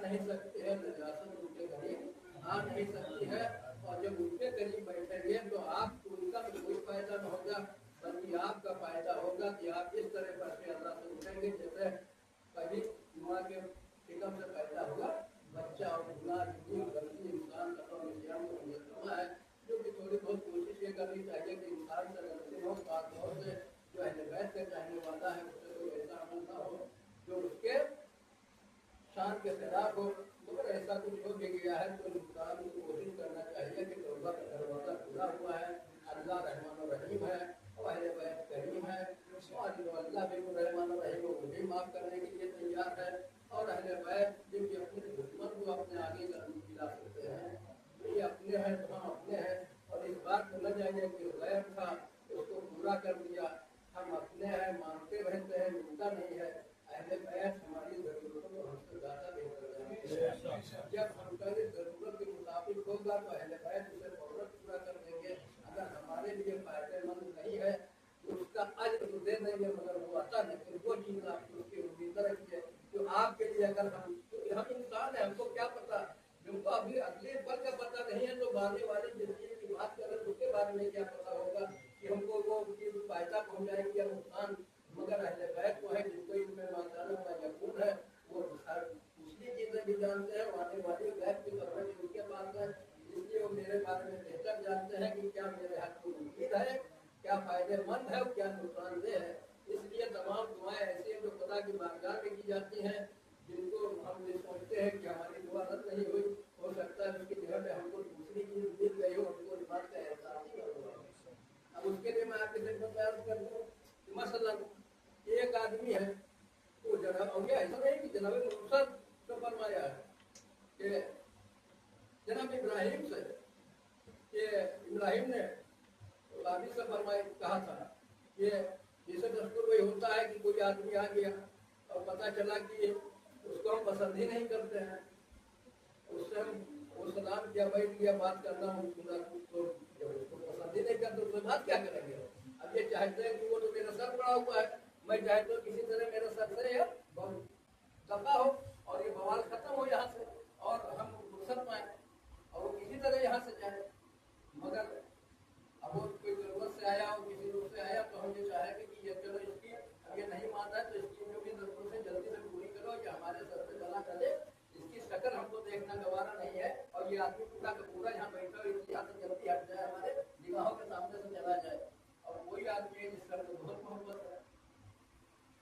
नहीं सकती है, नजासत उनके करीब आ नहीं सकती है। और जब उनके करीब बैठेंगे तो आपको उनका तो कोई फायदा न होगा, बल्कि आपका फायदा होगा कि आप इस तरह पर अल्लाह से उठेंगे जैसे कभी माँ के टिकम से पैदा हुआ बच्चा और गुनाह गलती इंसान का तो मुजरमा है, जो कि थोड़ी बहुत कोशिश ये करनी चाहिए कि इंसान से गलती हो, साथ हो से जो अहले बैत के चाहने वाला है उससे कोई ऐसा अमल ना हो जो उसके शान के खिलाफ हो। मगर ऐसा कुछ हो गया है तो इंसान को कोशिश करना चाहिए कि तौबा का दरवाजा खुला हुआ है, अल्लाह रहमान और रहीम है और अहले बैत करीम है, और अल्लाह बिल्कुल रहमान और रहीम को भी माफ करने के लिए तैयार है। और अहले बैत जो कि अपने दुश्मन को अपने आगे गिला सकते हैं, ये अपने हैं तो हम अपने हैं। और इस बात को न जाने कि गैर था उसको पूरा कर दिया, हम अपने हैं मानते रहते हैं, मिलता नहीं है। अहले बैत हमारी जरूरतों को हमसे ज्यादा बेहतर है, जब हमारी जरूरत के मुताबिक होगा तो अहले बैत उसे फौरन पूरा कर देंगे। अगर हमारे लिए फायदेमंद नहीं है उसका अज्र तो दे देंगे, मगर वो आता नहीं, फिर वो चीज आप उसकी उम्मीद रखिए जो आपके लिए अगर हम इंसान है, हमको क्या पता, जिनको अभी अगले पल का पता नहीं है तो आने वाली जिंदगी की बात करें उसके बारे में क्या पता होगा कि हमको वो फायदा पहुंचाएंगे या नुकसान। मगर अहले बैत को है जिनको इनमें मानना का यकीन है, वो पिछली चीजें भी जानते हैं, आने वाली गैप की खबरें भी उनके पास है, इसलिए वो मेरे बारे में बेहतर जानते हैं कि क्या मेरे हक को उम्मीद है, क्या फायदेमंद है और क्या नुकसानदेह है। इसलिए तमाम दुआएं ऐसी हैं जो खुदा की बारगाह में की जाती हैं, जिनको हम ये सोचते हैं कि हमारी दुआ रद्द नहीं हुई, हो सकता है उसकी जगह पे हमको दूसरी चीज मिल गई हो, हमको इस बात का एहसास ही न हुआ। अब उसके लिए मैं आपके साथ बयान कर दूं कि मसलन एक आदमी है तो जनाब और ऐसा नहीं कि जनाब मूसा तो फरमाया है कि जनाब इब्राहिम से कि इब्राहिम ने काबिल से फरमाया कहा था कि जैसे दस्तूर वही होता है कि कोई आदमी आ गया और पता चला कि उसको हम पसंद ही नहीं करते हैं, उससे हम वो सलाम किया बैठ गया बात करना हूँ तो जब उसको पसंद ही नहीं करते उससे बात क्या करेंगे। अब ये चाहते हैं कि वो तो मेरा सर पड़ा हुआ है, मैं चाहता हूँ किसी तरह मेरे सर से यार दफा हो और ये बवाल खत्म हो यहाँ से और हम फुर्सत पाए और वो किसी तरह यहाँ से जाए। मगर अब वो कोई जरूरत से आया और किसी रूप से आया तो हम ये चाहेंगे कि ये चलो इसकी अब ये नहीं मानता है तो इसकी जो भी जरूरत है जल्दी से पूरी करो, ये हमारे सर से चला चले, इसकी शक्ल हमको देखना गवारा नहीं है और ये आदमी पूरा का पूरा यहाँ बैठा हो इसकी हाथ जल्दी हट जाए, हमारे निगाहों के सामने से चला जाए। और वही आदमी है जिसका तो बहुत मोहब्बत है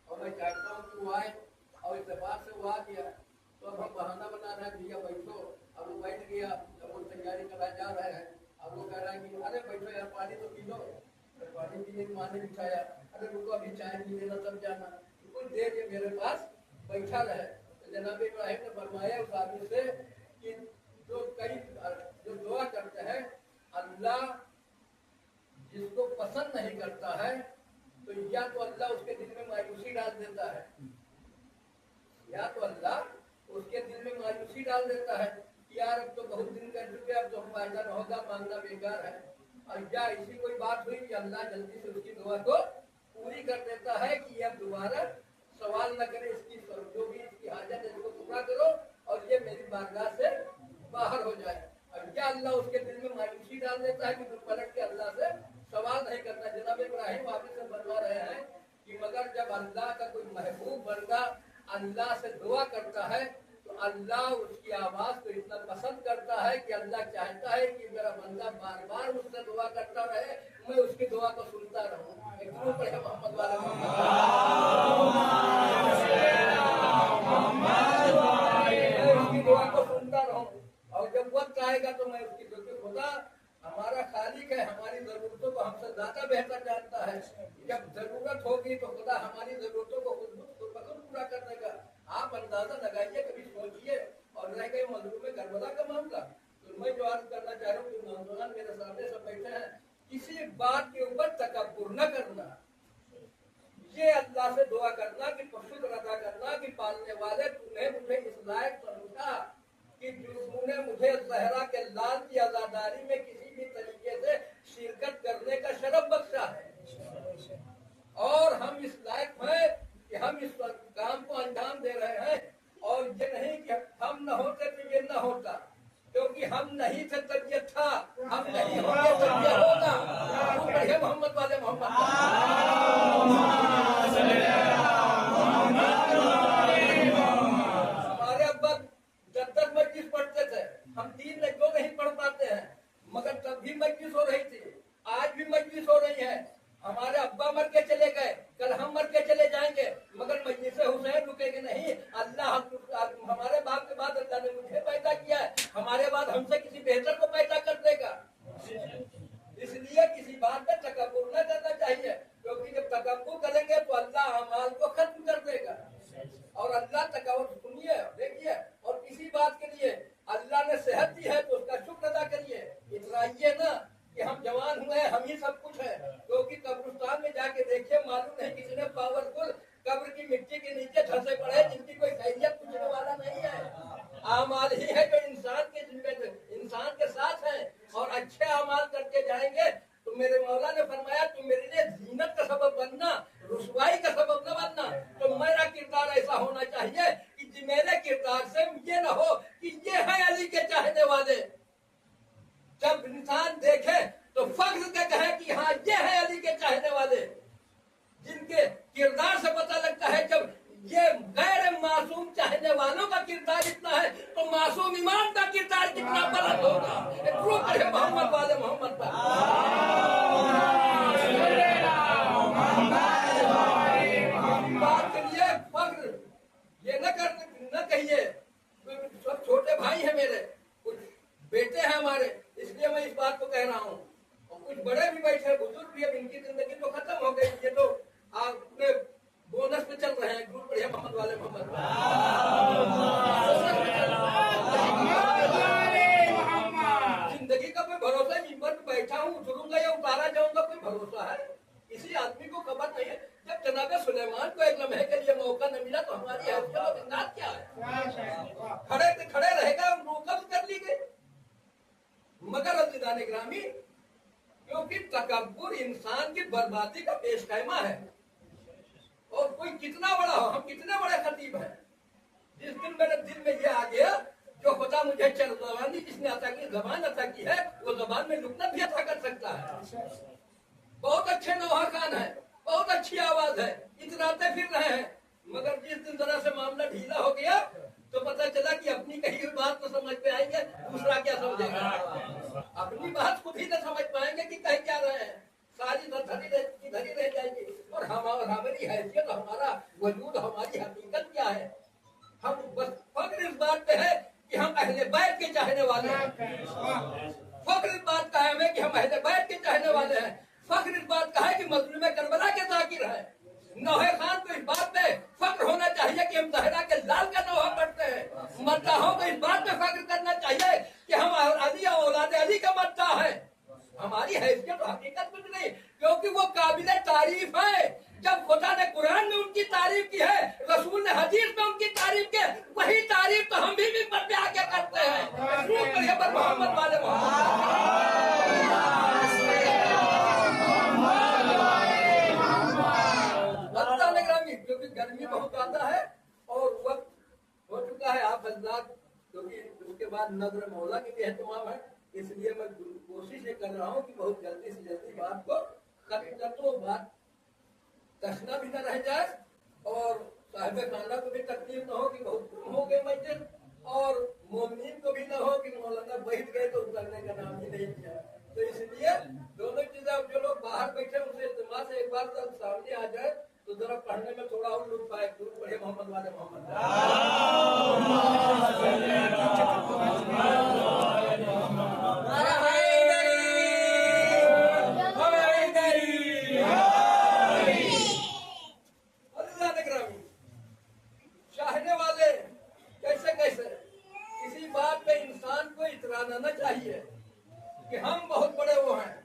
और मैं चाहता हूँ कि वो आए और इत्तेफाक से वो आ गया तो अब हम बहाना बना रहे हैं भैया बैठो, अब वो बैठ गया, अब वो तैयारी करा जा रहे हैं, अब वो कह रहा है कि अरे बैठो यार पानी तो पी लो, पानी पीने की माने बिठाया, अरे रुको अभी चाय पी लेना तब जाना, कुछ देर ये मेरे पास बैठा रहे। तो जनाब इब्राहिम ने फरमाया उस आदमी से कि जो दुआ करते हैं अल्लाह जिसको पसंद नहीं करता है तो या तो अल्लाह उसके दिल में मायूसी डाल देता है, या तो अल्लाह उसके दिल में मायूसी डाल देता है कि यार अब तो बहुत दिन कर चुके, अब तो हम फायदा न होगा, मांगना बेकार है। और या ऐसी कोई बात हुई कि अल्लाह जल्दी से उसकी दुआ को पूरी कर देता है कि अब दोबारा सवाल न करे, इसकी जो भी इसकी हाजत है इसको पूरा करो और ये मेरी बारगाह से बाहर हो जाए। और या अल्लाह उसके दिल में मायूसी डाल देता है कि फिर पलट के अल्लाह से सवाल नहीं करता। जनाब इब्राहिम वापिस से फरमा रहे हैं कि मगर जब अल्लाह का कोई महबूब बंदा अल्लाह से दुआ करता है तो अल्लाह उसकी आवाज को इतना पसंद करता है कि अल्लाह चाहता है कि मेरा बंदा बार बार मुझसे दुआ करता रहे, मैं उसकी दुआ को सुनता रहूं। मोहम्मद वाले उसकी दुआ को सुनता रहूं और जब वक्त आएगा तो मैं उसकी खुदा हमारा खालिक है, हमारी जरूरतों को हमसे ज्यादा बेहतर जानता है। जब जरूरत होगी तो खुदा हमारी जरूरतों को खुद पूरा कर देगा। आप अंदाजा लगाइए, कभी सोचिए। और रह गए मजलूम में करबला का मामला, तो मैं जो अर्ज करना चाह रहा हूँ कि नौजवान मेरे सामने सब बैठे हैं, किसी बात के ऊपर तकब्बुर न करना, ये अल्लाह से दुआ करना कि शुक्र अदा करना कि पालने वाले तूने मुझे इस लायक समझा कि तूने मुझे ज़हरा के लाल की आजादारी में किसी भी तरीके से शिरकत करने का शरफ बख्शा है और हम इस लायक हैं कि हम इस काम को अंजाम दे रहे हैं। और ये नहीं कि हम न होते तो ये न होता, क्योंकि हम नहीं थे तब ये था, हम नहीं होंगे तब ये होगा। बढ़िया मोहम्मद वाले मोहम्मद। हमारे अब्बा 10-10 मजलिस पढ़ते थे, हम 3 नहीं पढ़ पाते हैं, मगर तब भी मजलिस हो रही थी, आज भी मजलिस हो रही है। हमारे अब्बा मर के चले गए, कल हम मर के चले जाएंगे, मगर मजलिस हुसैन रुकेगी नहीं। अल्लाह हमारे बाप के बाद अल्लाह ने मुझे पैदा किया है, हमारे बाद हमसे किसी बेहतर को पैदा कर देगा। इसलिए किसी बात में तकब्बुर न करना चाहिए, क्योंकि जब तकब्बुर करेंगे तो अल्लाह अमाल को खत्म कर देगा। और अल्लाह तकब्बुर सुनिए देखिए, और किसी बात के लिए अल्लाह ने सेहत दी है तो उसका शुक्र अदा करिए। इतराइए ना कि हम जवान हुए हैं, हम ही सब कुछ है, क्योंकि कब्रिस्तान में जाके देखिए, मालूम नहीं किसी ने पावरफुल कब्र की मिट्टी के नीचे धंसे पड़े, जिनकी कोई खैरियत पूछने वाला नहीं है। आमाल ही है जो इंसान के साथ है, और अच्छे अमाल करके जाएंगे तो मेरे मौला ने फरमाया तुम मेरे लिए जीनत का सबब बनना, रुसवाई का सबब न बनना। तो मेरा किरदार ऐसा होना चाहिए कि मेरे किरदार से ये न हो कि ये है अली के चाहने वाले। जब इंसान देखे तो फख्र से कहे कि हाँ ये है अली के चाहने वाले। जिनके किरदार से पता लगता है जब ये गैर मासूम चाहने वालों का किरदार इतना है तो मासूम इमाम का किरदार कितना बुलंद होगा। मोहम्मद वाले मोहम्मद पर बात करिए, फख्र ये न कहिए। सब छोटे भाई हैं मेरे, कुछ बेटे हैं हमारे, इसलिए मैं इस बात को कह रहा हूँ। और कुछ बड़े भी बैठे, बुजुर्ग भी, अब इनकी जिंदगी तो खत्म हो गई, ये तो आपने बोनस पे चल रहे हैं। गुरु बढ़िया मोहम्मद वाले मोहम्मद जिंदगी का कोई भरोसा नहीं, पर बैठा हूँ, उतरूंगा या उतारा जाऊंगा, कोई भरोसा है? किसी आदमी को खबर नहीं है। जब जनाब सुलेमान को एक लम्हे के लिए मौका न मिला तो हमारी हैसियत और इंदाद क्या है? खड़े रहेगा, रोकब कर ली गई। मगर अज़ीज़ान ग्रामी, क्योंकि तकब्बुर इंसान की बर्बादी का पेशखैमा है। और कोई कितना बड़ा हो, हम कितने बड़े खतीब हैं, जिस दिन मेरे दिल में ये आ गया जो खुदा मुझे जबानी जिसने अता की, जबान अता की है, वो जबान में लुकनत भी अता कर सकता है। बहुत अच्छे नौहा खान है, बहुत अच्छी आवाज है, इतराते फिर रहे हैं, मगर जिस दिन जरा से मामला ढीला हो गया तो पता चला कि अपनी कही हुई बात तो समझ में आएंगे, दूसरा क्या समझेगा। अपनी बात खुद ही न समझ पाएंगे कि कह क्या रहे हैं, सारी धरी रह जाएगी। और हमारी हैसियत, हमारा वजूद, हमारी हकीकत क्या है? हम बस फख्र इस बात पे है कि हम अहले बैत के चाहने वाले हैं। फख्र इस बात का है कि हम अहले बैत के चाहने वाले हैं। फख्र इस बात का है कि मजलूम करबला के जाकिर है। नौहे खान को इस बात पे फख्र होना चाहिए कि हम ज़हरा के लाल का नौहा पढ़ते हैं। मद्दाहों को इस बात पे फख्र करना चाहिए कि हम अली और औलाद अली का मद्दाह है। हमारी हैसियत हकीकत कुछ नहीं, क्योंकि वो काबिल तारीफ है। जब खुदा ने कुरान में उनकी तारीफ की है, रसूल ने हदीस में उनकी तारीफ की, वही तारीफ तो हम भी पर पे आके करते हैं। मोहम्मद वाले क्योंकि गर्मी बहुत ज्यादा है और वक्त हो चुका है। आप हजरात, क्योंकि उसके बाद नजर मौला के भी एहतमाम है, इसलिए मैं कोशिश ये कर रहा हूँ कि बहुत जल्दी से जल्दी बात को खत्म कर दो, बात दसना भी न रह जाए और साहिब खाना को भी तकलीफ न हो कि बहुत कम हो गए मस्जिद, और मोमिन को भी न हो कि मौलाना बैठ गए तो उतरने का नाम ही नहीं किया। तो इसलिए दोनों चीजें, अब जो लोग बाहर बैठे उनसे इल्तिमा से एक बार जब सामने आ जाए तो जरा पढ़ने में थोड़ा और लुत्फ आए। गुरु पढ़े मोहम्मद वाले मोहम्मद। चाहने वाले कैसे कैसे, किसी बात पे इंसान को इतराना न चाहिए कि हम बहुत बड़े वो हैं,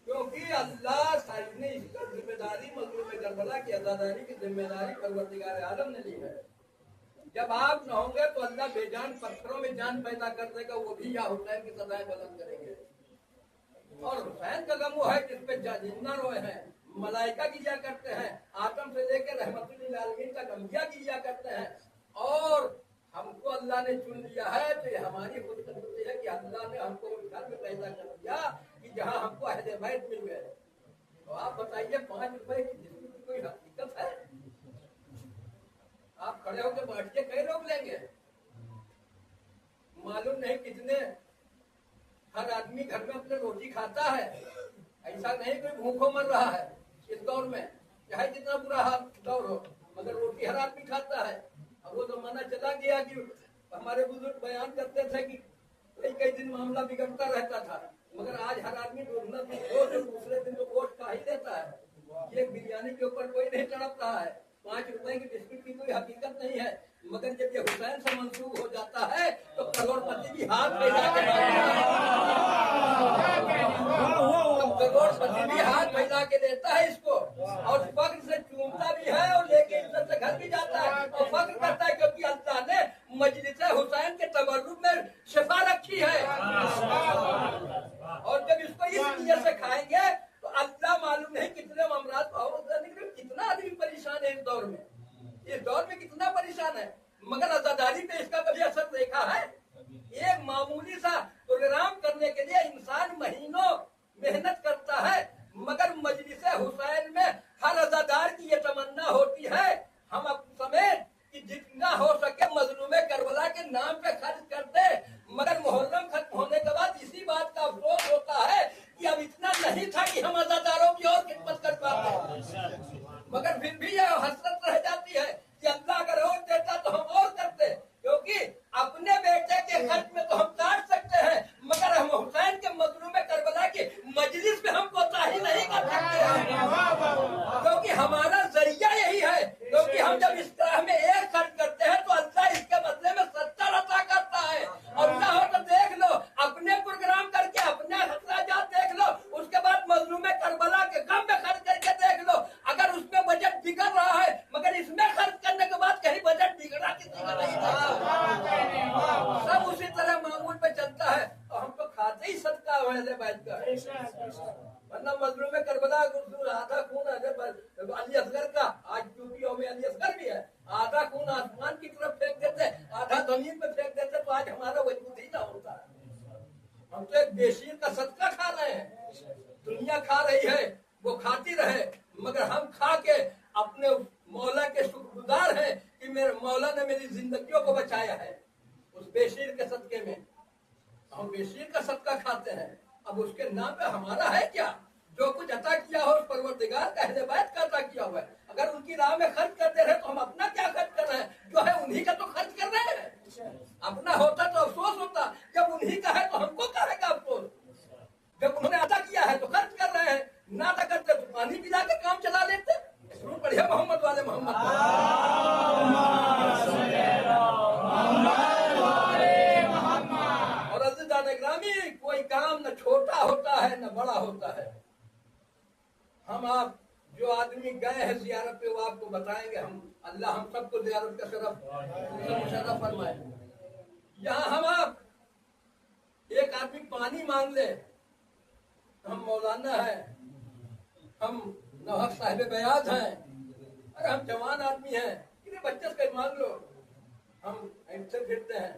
क्योंकि अल्लाह साहिब ने इसका जिम्मेदारी मजलूम करबला की अदादारी की जिम्मेदारी परवरदिगार आलम ने ली है। जब आप न होंगे तो अल्लाह बेजान पत्थरों में जान पैदा कर देगा, वो भी या हुसैन की सदाएं बुलंद करेंगे। और हुसैन का गम वो है जिसपे जिन्ना रोए हैं, मलाइका गिया करते हैं, आदम से लेकर रहमतुल्लिल आलमीन का गम गिया करते हैं। और हमको अल्लाह अल्लाह ने चुन लिया है तो ये हमारी खुशकिस्मती है कि अल्लाह ने हमको उस घर में पैदा कर दिया कि जहाँ हमको अहले बैत मिल गए। तो आप बताइए 5 रुपए की जिंदगी की कोई हकीकत है? आप खड़े होकर बैठिए, कई लोग लेंगे? मालूम नहीं कितने, हर आदमी घर में अपने रोटी खाता है, ऐसा नहीं कोई भूखों मर रहा है इस दौर में, चाहे जितना बुरा दौर हो, मगर रोटी हर आदमी खाता है। अब वो जमाना चला गया कि हमारे बुजुर्ग बयान करते थे कि कई दिन मामला बिगड़ता रहता था, मगर आज हर आदमी दूसरे दिन तो गोश्त खा ही देता है। ये बिरयानी के ऊपर कोई नहीं तड़प रहा है, 5 रुपए की बिस्किट की कोई हकीकत नहीं है। मगर जब ये हुसैन से मंसूब हो जाता है तो करोड़पति भी हाथ फैला के देता है इसको, और फख्र से चूमता भी है और लेके इज्जत से घर भी जाता है और फख्र करता है, क्योंकि अल्लाह ने मजलिस हुसैन के तबर्रुक में शिफा रखी है। और जब इसको इस नियत से खाएंगे तो अल्लाह मालूम नहीं कितने अमराज, कितना आदमी परेशान है इस दौर में, इस दौर में कितना परेशान है, मगर अज़ादारी पे इसका कभी असर देखा है? एक मामूली सा प्रोग्राम करने के लिए इंसान महीनों मेहनत करता है, मगर मजलिस हुसैन में हर अज़ादार की ये तमन्ना होती है हम अपने समेत कि जितना हो सके मजलूमे करबला के नाम पे खर्च कर दे। मगर मुहर्रम खत्म होने के बाद इसी बात का अफसोस होता है कि अब इतना नहीं था कि हम अज़ादारों की और खिदमत कर पाते, मगर फिर भी यह हसरत रह जाती है कि अल्लाह अगर और देता तो हम और करते, क्योंकि अपने बेटे के खर्च में तो हम काट सकते हैं, मगर हम हुसैन के मजलूमे करबला की मजलिस में हम कोताही नहीं कर सकते, क्योंकि हमारा जरिया यही है। क्योंकि हम जब इस तरह में एक खर्च करते हैं तो अल्लाह इसके बदले में 70 अता करता है। और ना हो तो देख लो, अपने प्रोग्राम करके अपने अखराजात देख लो, उसके बाद मजलूमे करबला के गम में खर्च करके देख लो, अगर उसमें बजट बिगड़ रहा है, मगर इसमें खर्च करने के बाद कहीं बजट बिगड़ा किसी का नहीं था, सब उसी तरह मामूल पे चलता है। और हम तो खाते ही सदका वैसे बैठ कर, वरना मजलूमे करबला आधा खून अली असगर का, आज यूपी में अली असगर भी है, आधा खून आसमान की तरफ फेंक देते, आधा जमीन पे फेंक देते, तो आज हमारा वजूद ही ना होता। हम तो एक बेशीर का सदका खा रहे हैं, दुनिया खा रही है, वो खाती रहे, मगर हम खा के अपने मौला के शुक्रगुजार हैं कि मेरे मौला ने मेरी जिंदगियों को बचाया है उस बेशीर के सदके में। हम बेशीर का सदका खाते हैं, अब उसके नाम पे हमारा है क्या? जो कुछ अता किया हो उस परवरदिगार का अहले बैत का अता किया हुआ है। अगर उनकी राह में खर्च करते रहे तो हम अपना क्या खर्च कर रहे हैं? जो है उन्हीं का तो खर्च कर रहे हैं। अपना होता तो अफसोस होता, जब उन्हीं का है तो हमको कहेगा अफसोस। जब उन्होंने अता किया है तो खर्च कर रहे हैं, ना अता करते तो पानी पिला के काम चला लेते। शुरू बढ़िया मोहम्मद वाले मोहम्मद। और अज़ीज़ान ग्रामी, कोई काम न छोटा होता है न बड़ा होता है। हम आप जो आदमी गए हैं जियारत पे वो आपको बताएंगे। हम अल्लाह हम सबको जियारत का शरफ फरमाए। यहाँ हम आप एक आदमी पानी मांग ले, हम मौलाना है, हम नवाब साहिब बयाज हैं, अरे हम जवान आदमी हैं, कितने बच्चे से मांग लो, हम ऐसे फिरते हैं।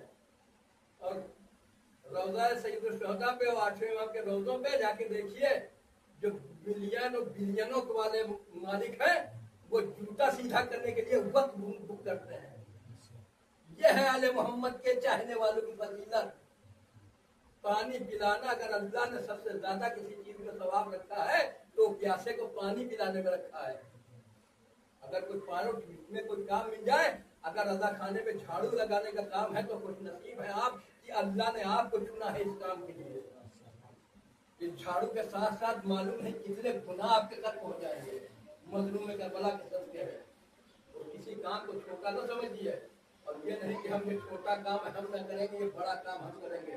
और रोजा सैयद शोहदा पे और 8वें इमाम के रोजों पे जाके देखिए, जो मिलियन और बिलियनों वाले मालिक हैं, वो जूता सीधा करने के लिए वक्त बुक करते हैं। ये है आले मोहम्मद के चाहने वालों की फजीलत। पानी पिलाना, अगर अल्लाह ने सबसे ज्यादा किसी चीज में सवाब रखा है तो प्यासे को पानी पिलाने में रखा है। अगर कोई पानी में कोई काम मिल जाए, अगर अल्लाह खाने में झाड़ू लगाने का काम है तो कुछ नसीब है आप कि अल्लाह ने आपको चुना है इस काम के लिए। इस झाड़ू के साथ साथ मालूम नहीं कितने गुनाह आपके खत्म हो जाएंगे मजलूम करबला के सदके में। तो किसी काम को छोटा न समझिए, और ये नहीं कि हम ये छोटा काम हम न करेंगे, ये बड़ा काम हम करेंगे।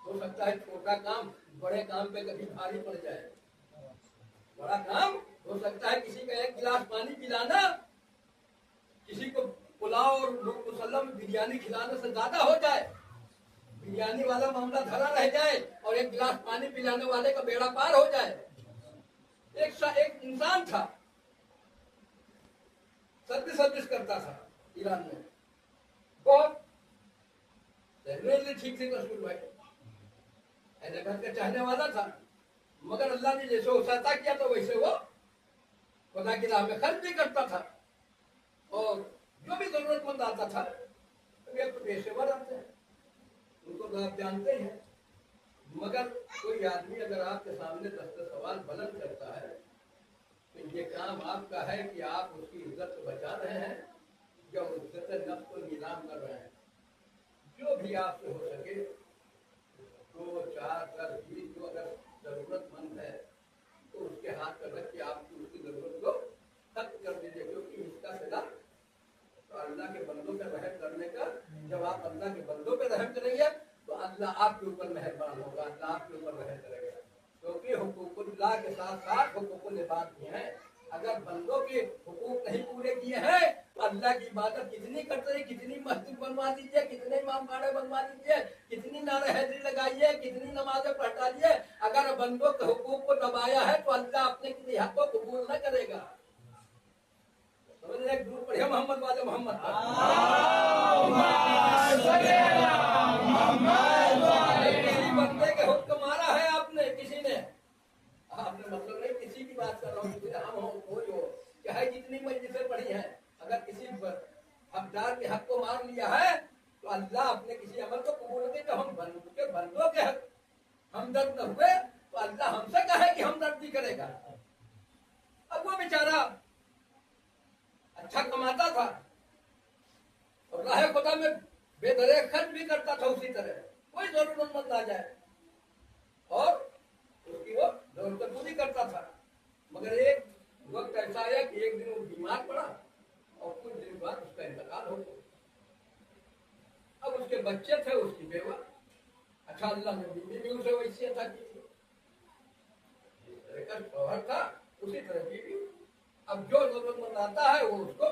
हो सकता है छोटा काम बड़े काम पे कभी भारी पड़ जाए। बड़ा काम हो सकता है किसी का 1 गिलास पानी पिलाना किसी को पुलाव और मुसल्लम बिरयानी खिलाने से ज्यादा हो जाए। बिरयानी वाला मामला धरा रह जाए और 1 गिलास पानी पिलाने वाले का बेड़ा पार हो जाए। एक इंसान था, सर्विस करता था ईरान में, बहुत नहीं ठीक थी रसूल भाई, ऐसे घर का चाहने वाला था, मगर अल्लाह ने जैसे उसाता किया तो वैसे वो खुदा की राह में खर्च भी करता था, और जो भी जरूरतमंद आता था वे तो पेशेवर आते हैं, उनको तो आप जानते हैं। मगर कोई आदमी अगर आपके सामने 10 सवाल बुलंद करता है तो ये काम आपका है कि आप उसकी इज्जत को बचा रहे हैं या इज्जत नफ्स को नीलाम कर रहे हैं। जो भी आपसे हो सके 2, 4, 10, 20 जो अगर जरूरतमंद है तो उसके हाथ पर रख के आप उसकी जरूरत को खत्म कर दीजिए, क्योंकि इसका सिला तो अल्लाह के बंदों पे रहम करने का। जब आप अल्लाह के बंदों पे रहम करेंगे तो अल्लाह आपके ऊपर मेहरबान होगा, अल्लाह आपके ऊपर रहम करेगा, क्योंकि हुकूकुल्लाह के साथ साथ हुकूकुल इबाद भी हैं। अगर बंदों के हुकूक नहीं पूरे किए हैं तो अल्लाह की इबादत कितनी करते हैं, कितनी मस्जिद बनवा दीजिए, कितने इमाम बाड़े बनवा दीजिए, कितनी नारे हैदरी लगाइए, कितनी नमाजें पढ़ा दीजिए, अगर बंदों के हुकूक को दबाया है तो अल्लाह अपने किसी हक को कबूल न करेगा। समझ रहे? दूर पढ़िए मोहम्मद वाले मोहम्मद बंदे के हुक्म मारा है आपने, किसी ने, आपने मतलब नहीं किसी की बात कर रहा हूँ, हम हो कोई हो, चाहे जितनी मजलिसें पढ़ी हैं, अगर किसी हकदार के हक को मार लिया है तो अल्लाह अपने किसी अमल को कबूल नहीं। तो हम बंदों के हक हमदर्द न हुए तो अल्लाह हमसे कहे कि हमदर्दी करेगा। अब वो बेचारा अच्छा कमाता था और राह खुदा में बेदरे खर्च भी करता था, उसी तरह कोई जरूरतमंद आ जाए और उसकी वो जरूरत पूरी करता था। मगर एक वक्त ऐसा आया कि एक दिन वो बीमार पड़ा और कुछ दिन बाद उसका इंतकाल हो गया। अब उसके बच्चे थे, उसकी बेवा, अच्छा अल्लाह ने बीवी भी उसे वैसी अता की थी, शौहर था उसी तरह बीवी। अब जो जरूरतमंद आता है वो उसको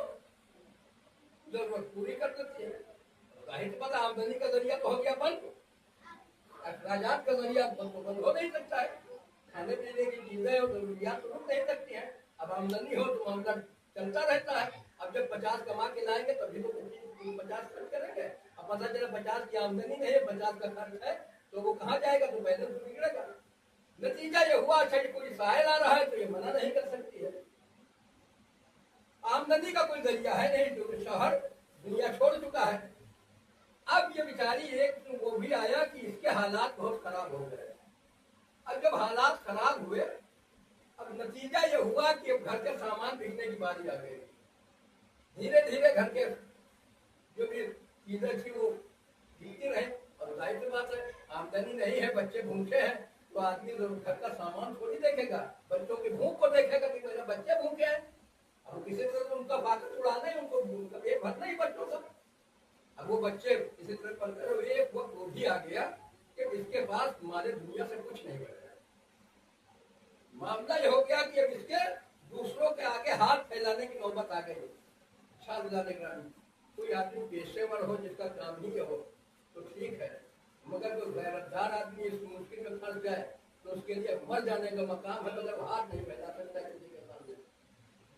जरूरत पूरी कर देती है। जाहिर पता आमदनी का जरिया तो हो गया बंद, अखराजात का जरिया बंद हो नहीं सकता है, खाने पीने की चीजें और जरूरियात तो रुक नहीं सकती हैं। अब आमदनी हो तो मामला चलता रहता है। अब जब 50 कमा के लाएंगे तभी तो 50 खर्च करेंगे। अब पता चला 50 की आमदनी नहीं है, 50 का खर्च है, तो वो कहाँ जाएगा? तो बैलेंस तो बिगड़ेगा। नतीजा ये हुआ, अच्छा कोई साहिल आ रहा है तो ये मना नहीं कर सकती है, आमदनी का कोई जरिया है नहीं, क्योंकि शौहर दुनिया छोड़ चुका है। अब ये बेचारी एक वो भी आया कि इसके हालात बहुत खराब हो गए। अब जब हालात खराब हुए, अब नतीजा ये हुआ कि अब घर के सामान बिकने की बारी आ गई। धीरे धीरे घर के जो भी चीजें थी वो बिकती रहे, और जाहिर सी बात है आमदनी नहीं है, बच्चे भूखे हैं, तो आदमी घर का सामान थोड़ी देखेगा, बच्चों की भूख को देखेगा कि मेरे बच्चे भूखे हैं। अब किसी तरह तो उनका बाकी उड़ाना ही, उनको पेट भरना ही बच्चों का। अब वो बच्चे इसी तरह पढ़ते रहे, एक वक्त वो भी आ गया कि इसके पास हमारे दुनिया से कुछ नहीं बचा। मामला ये हो गया कि अब इसके दूसरों के आगे हाथ फैलाने की नौबत आ गई। कोई आदमी पेशेवर हो जिसका काम ही हो तो ठीक है, मगर जो गैरतदार आदमी इस मुश्किल में फंस जाए तो उसके लिए मर जाने का मकाम है, मतलब हाथ नहीं फैला सकता किसी के सामने।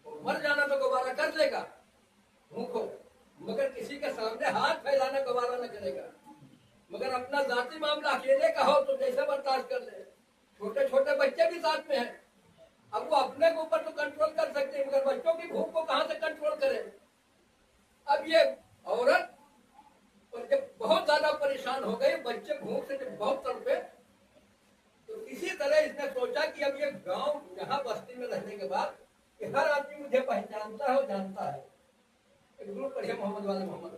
तो मर जाना तो गवारा कर लेगा भूखो, मगर किसी के सामने हाथ फैलाना गवारा न करेगा। मगर अपना जाती मामला अकेले का हो तो जैसे बर्दाश्त कर ले। छोटे छोटे बच्चे भी साथ में हैं, अब वो अपने के ऊपर तो कंट्रोल कर सकते हैं, मगर बच्चों की भूख को कहां से कंट्रोल करें। अब ये औरत और जब बहुत ज्यादा परेशान हो गई, बच्चे भूख से जब बहुत तड़पे, तो इसी तरह इसने सोचा कि अब ये गांव यहाँ बस्ती में रहने के बाद कि हर आदमी मुझे पहचानता है और जानता है। एक ग्रुप पढ़िए मोहम्मद वाले मोहम्मद,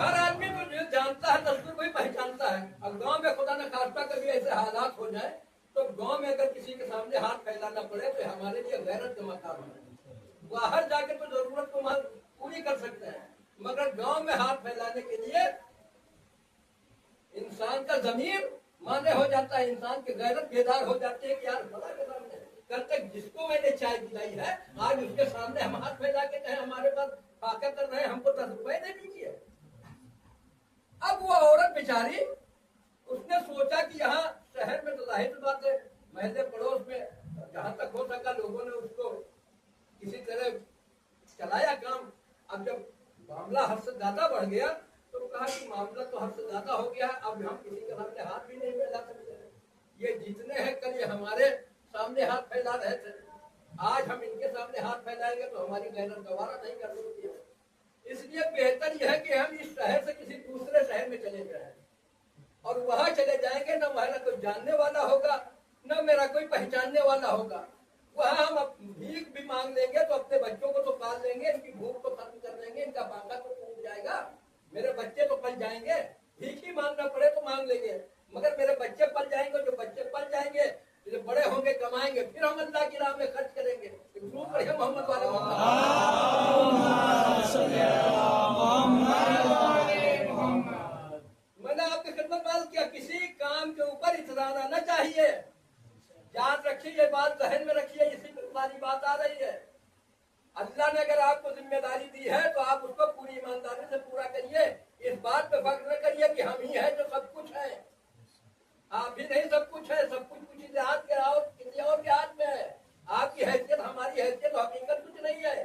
हर आदमी मुझे जानता है, दस्तूर कोई पहचानता है। अब गांव में खुदा न खास्ता कभी ऐसे हालात हो जाए तो गांव में अगर किसी के सामने हाथ फैलाना पड़े तो हमारे लिए गैरत का मकाम है। बाहर जाके तो जरूरत को पूरी कर सकते हैं, मगर गांव में हाथ फैलाने के लिए इंसान का जमीर माने हो जाता है, इंसान की गैरत बेदार हो जाती है कि यार खुदा के सामने कल तक जिसको मैंने चाय पिलाई है, आज उसके सामने हम हाथ फैला के कहे हमारे पास फाका कर रहे हैं, हमको 10 रुपए दे दीजिए। अब वो औरत बेचारी, उसने सोचा कि यहाँ शहर में तो जाहिर बात है महल्ले पड़ोस में जहां तक हो सका लोगों ने उसको किसी तरह चलाया काम। अब जब मामला हद से ज्यादा बढ़ गया तो कहा कि मामला तो हद से ज्यादा हो गया, अब हम किसी के सामने हाथ भी नहीं फैला सकते हैं। ये जितने हैं कल ये हमारे सामने हाथ फैला रहे थे, आज हम इनके सामने हाथ फैलाएंगे तो हमारी गैरत दोबारा नहीं कर सकती है। इसलिए बेहतर यह है कि हम इस शहर से किसी दूसरे शहर में चले जाएं और वहां चले जाएंगे, न मेरा कोई जानने वाला होगा न मेरा कोई पहचानने वाला होगा। वहां हम भीख भी मांग लेंगे तो अपने बच्चों को तो पाल लेंगे, इनकी भूख तो खत्म कर देंगे, इनका बांका तो टूट जाएगा, मेरे बच्चे तो पल जाएंगे। भीख ही मांगना पड़े तो मांग लेंगे, मगर मेरे बच्चे पल जाएंगे, जो बच्चे पल जाएंगे जो बड़े होंगे कमाएंगे, फिर हम अल्लाह की राह में खर्च करेंगे। मोहम्मद वाले मैंने आपकी खिदमत बात किया, किसी काम के ऊपर इतराना न चाहिए। याद रखिए, ये बात जहन में रखिए, इसी पर सारी बात आ रही है। अल्लाह ने अगर आपको जिम्मेदारी दी है तो आप उसको पूरी ईमानदारी से पूरा करिए। इस बात पे फख्र न करिए कि हम ही हैं जो सब कुछ है। आप ही नहीं सब कुछ है, सब कुछ किसी हाथ के और किसी और के हाथ में है। आपकी हैसियत हमारी हैसियत हकीकत कुछ नहीं है।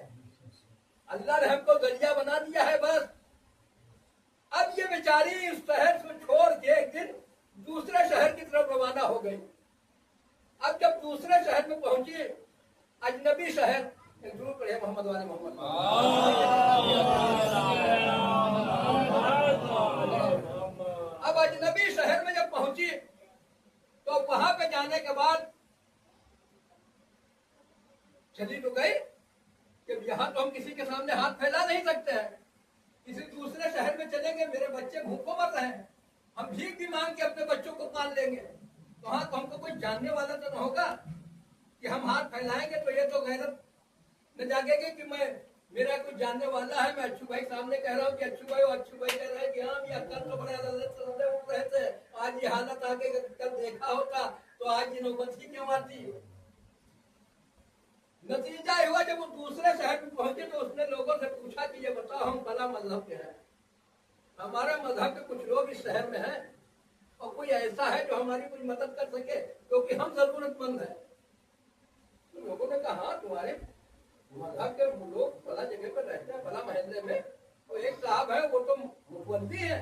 अल्लाह ने हमको जरिया बना दिया है बस। अब ये बेचारी इस शहर को छोड़ के एक दिन दूसरे शहर की तरफ रवाना हो गई। अब जब दूसरे शहर में पहुंची, अजनबी शहर, जरूर पढ़े मोहम्मद वाले मोहम्मद। अब अजनबी शहर में जब पहुंची तो वहां पे जाने के बाद चली तो गई कि यहाँ तो हम किसी के सामने हाथ फैला नहीं सकते हैं, किसी दूसरे शहर में चलेंगे, मेरे बच्चे भूखों मर रहे हैं, हम भीख भी मांग के अपने बच्चों को पाल लेंगे। तो हाँ, तो हमको कोई जानने वाला तो न होगा कि हम हाथ फैलाएंगे तो ये तो गैरत न जागेगी कि मैं मेरा कोई जानने वाला है। मैं अच्छू भाई सामने कह रहा हूँ कि अच्छू भाई, और अच्छू भाई कह रहे हैं कि हाँ ये कल तो बड़े उठ रहे थे, आज ये हालत आगे कल देखा होता तो आज ये नौबत ही क्यों आती। नतीजा हुआ जब वो दूसरे शहर में पहुंचे तो उसने लोगों से पूछा कि ये बताओ हम भला मजहब के हैं, हमारे मजहब के कुछ लोग इस शहर में हैं और कोई ऐसा है जो हमारी कुछ मदद कर सके, क्योंकि हम जरूरतमंद हैं। तो लोगों ने कहा हाँ तुम्हारे मजहब के लोग भला जगह पर रहते हैं, भला महल्ले में, तो एक साहब है वो तो मुतवल्ली है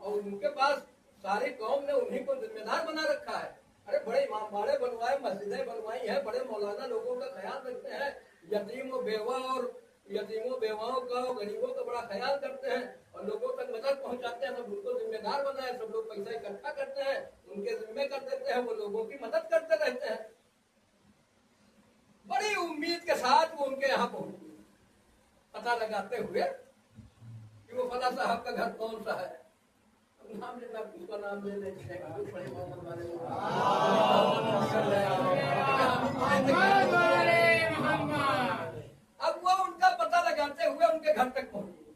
और उनके पास सारी कौम ने उन्हीं को जिम्मेदार बना रखा है। अरे बड़े इमाम बाड़े बनवाए, मस्जिदें बनवाई है, बड़े मौलाना लोगों का ख्याल रखते हैं, यतीम और बेवा और यतीमों बेवाओं का और गरीबों का बड़ा ख्याल करते हैं और लोगों तक मदद पहुंचाते हैं। सब उनको जिम्मेदार बनाए, सब लोग पैसा इकट्ठा करते हैं, उनके जिम्मे कर देते हैं, वो लोगों की मदद करते रहते हैं। बड़ी उम्मीद के साथ वो उनके यहाँ पहुंची, पता लगाते हुए कि वो फला साहब का घर कौन सा है। नाम लेना, उसका नाम ले लेते हैं, बड़े मोहम्मद वाले। अब वो उनका पता लगाते हुए उनके घर तक पहुंची।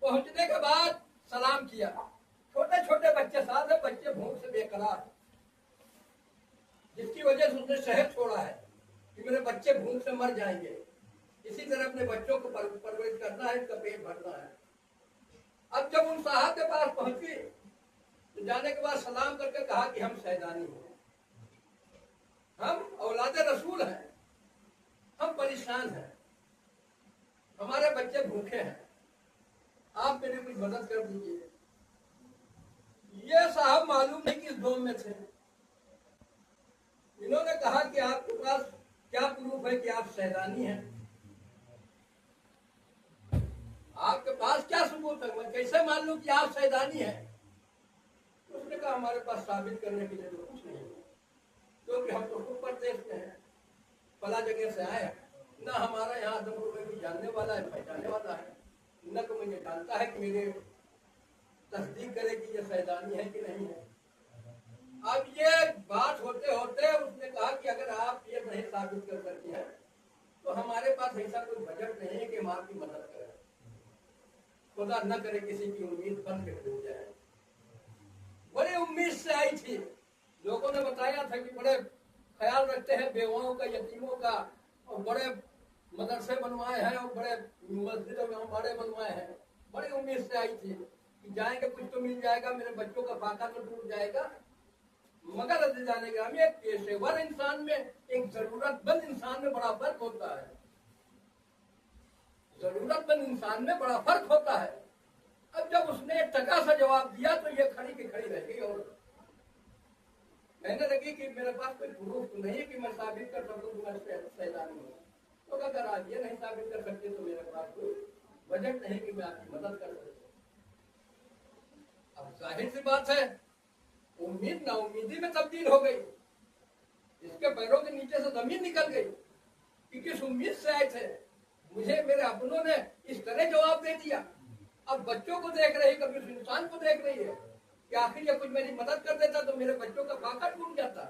पहुंचने के बाद सलाम किया। छोटे छोटे बच्चे साथ है, बच्चे भूख से बेकरार, जिसकी वजह से उसने शहर छोड़ा है कि मेरे बच्चे भूख से मर जाएंगे। इसी तरह अपने बच्चों को परवरिश करना है, इसका पेट भरना है। अब जब उन साहब के पास पहुंची तो जाने के बाद सलाम करके कहा कि हम सैदानी हैं, हम औलादे रसूल हैं, हम परेशान हैं, हमारे बच्चे भूखे हैं, आप मेरी कुछ मदद कर दीजिए। ये साहब मालूम नहीं किस डोम में थे। इन्होंने कहा कि आपके पास क्या प्रूफ है कि आप सैदानी हैं, आपके पास क्या सबूत है, मैं कैसे मान लूं कि आप सैदानी हैं। उसने कहा हमारे पास साबित करने के लिए तो कुछ नहीं है, क्योंकि हम तो खूब प्रदेश में हैं, फला जगह से आए, न हमारा यहाँ आदमपुर में कोई जानने वाला है, पहचाने वाला है, न तो मुझे जानता है कि मेरे तस्दीक करे कि ये सैदानी है कि नहीं है। अब ये बात होते होते उसने कहा कि अगर आप ये नहीं साबित कर सकते हैं तो हमारे पास ऐसा कोई बजट नहीं है कि हम आपकी मदद करें, खुदा न करे किसी की उम्मीद बन के टूट जाए। बड़े उम्मीद से आई थी, लोगों ने बताया था कि बड़े ख्याल रखते हैं बेवाओं का, यतीमों का, और बड़े मदरसे बनवाए हैं और बड़े मस्जिद बड़े बनवाए हैं। बड़ी उम्मीद से आई थी कि जाएंगे कुछ तो मिल जाएगा, मेरे बच्चों का फाका तो टूट जाएगा। मगर जाने का एक पेशेवर इंसान में, एक जरूरतमंद इंसान में बड़ा फर्क होता है। जरूरतमंद इंसान में बड़ा फर्क होता है। अब जब उसने टका सा जवाब दिया तो ये खड़ी की खड़ी रह गई और कहने लगी कि मेरे पास कोई प्रूफ नहीं है कि मैं साबित कर सकूं कि मैं सैलानी हूँ। तो अगर आप ये नहीं साबित कर सकते तो मेरे पास कोई बजट नहीं कि मैं आपकी मदद कर सकूं। अब जाहिर सी बात है, उम्मीद नाउम्मीदी में तब्दील हो गई। इसके पैरों के नीचे से जमीन निकल गई कि किस उम्मीद से आए थे, मुझे मेरे अपनों ने इस तरह जवाब दे दिया। अब बच्चों को देख रही, कभी उस इंसान को देख रही है कि आखिर ये कुछ मेरी मदद कर देता तो मेरे बच्चों का फाका टूट जाता।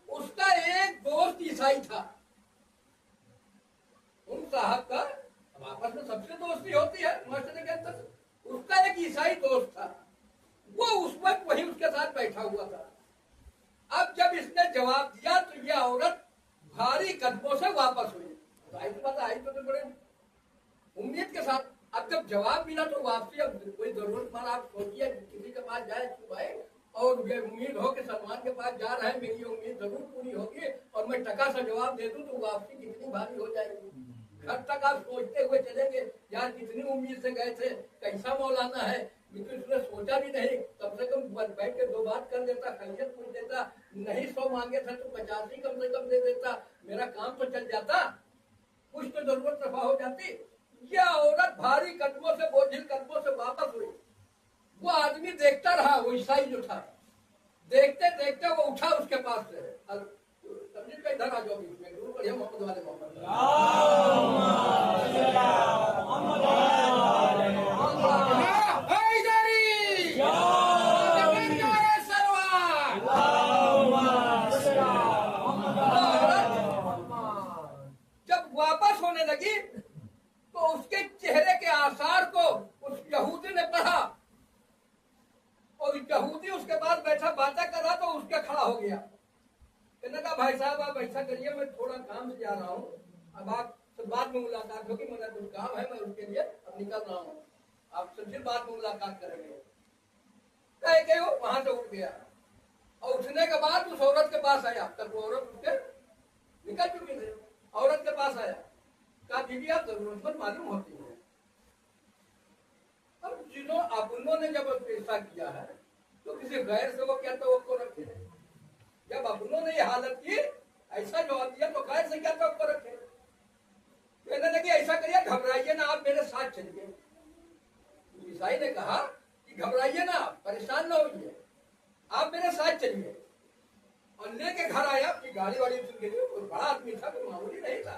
उसका एक दोस्त ईसाई था, उन साहब का, अब आपस में सबसे दोस्ती होती है माशरे के अंदर, उसका एक ईसाई दोस्त था, वो उस वक्त वही उसके साथ बैठा हुआ था। अब जब इसने जवाब दिया तो यह औरत भारी कदमों से वापस हुई। आई तो बड़े उम्मीद के साथ। अब जब जवाब मिला तो वापसी, अब कोई जरूरतमंद आप सोचिए किसी के पास जाए सुबह और ये उम्मीद हो कि सलमान के पास जा रहे हैं, मेरी उम्मीद जरूर पूरी होगी और मैं टका सा जवाब दे दूं तो वापसी कितनी भारी हो जाएगी। घर तक आप सोचते हुए चलेंगे यार कितनी उम्मीद से गए थे, कैसा मौलाना है, लेकिन उसने सोचा भी नहीं, कम से कम बैठ के दो बात कर देता, खैरियत पूछ देता, नहीं 100 मांगे थे तो 50 ही कम से कम दे देता, मेरा काम तो चल जाता, कुछ तो जरूरत रफा हो जाती। यह औरत भारी कदमों से, बोझिल कदमों से वापस हुई। वो आदमी देखता रहा, वो ईसाई जो था, देखते देखते वो उठा उसके पास से, समझिए इधर आ जाओ बीच में, गुरु बढ़िया मोहम्मद वाले मोहम्मद जब वापस होने लगी तो उसके चेहरे के आसार को उस यहूदी ने पढ़ा और यहूदी उसके पास बैठा बातें कर रहा तो उसके खड़ा हो गया। कहने का भाई साहब आप ऐसा करिए, मैं थोड़ा काम से जा रहा हूँ, अब आप बाद में मुलाकात होगी, मेरा कुछ काम है, मैं उसके लिए अब निकल रहा हूँ, आपसे फिर बाद में मुलाकात करेंगे। कह के वो वहां से उठ गया और उठने के बाद उस औरत के पास आया, तब वो औरत उसके निकल चुकी थी, औरत के पास आया, कहा बीबी आप जरूरतमंद मालूम होती है। अब जिन्हों अपनों ने जब ऐसा किया है तो किसी गैर से वो क्या तो रखे, जब अपनों ने ये हालत की, ऐसा जवाब दिया तो गैर से क्या तो रखे। कहने लगे ऐसा करिए, घबराइए ना, आप मेरे साथ चलिए। ईसाई ने कहा कि घबराइए ना, परेशान ना होइए, आप मेरे साथ चलिए। और लेके घर आया, अपनी गाड़ी वाड़ी चल गई, बड़ा आदमी था, कोई मामूली नहीं था,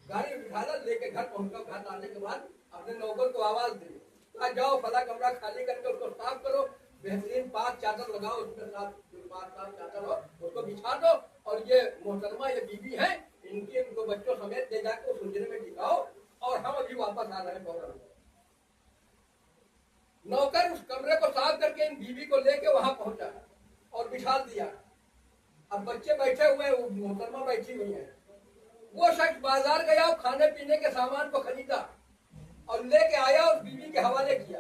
गाड़ी बिठाला, लेके घर पहुंचा। घर आने के बाद अपने नौकर को आवाज दी, कहा जाओ फला कमरा खाली करके उसको साफ करो, बेहतरीन 5 चादर लगाओ, उसमें 5 चादर हो, उसको बिछा दो, और ये मोहतरमा ये बीबी है, इनको बच्चों समेत ले जाकर उस हुजरे में टिकाओ, और हम अभी वापस आ रहे हैं फौरन। नौकर उस कमरे को साफ करके इन बीबी को लेके वहां पहुंचा और बिछा दिया। अब बच्चे बैठे हुए, मोहतरमा बैठी हुई है। वो शख्स बाजार गया और खाने पीने के सामान को खरीदा और लेके आया, उस बीबी के हवाले किया,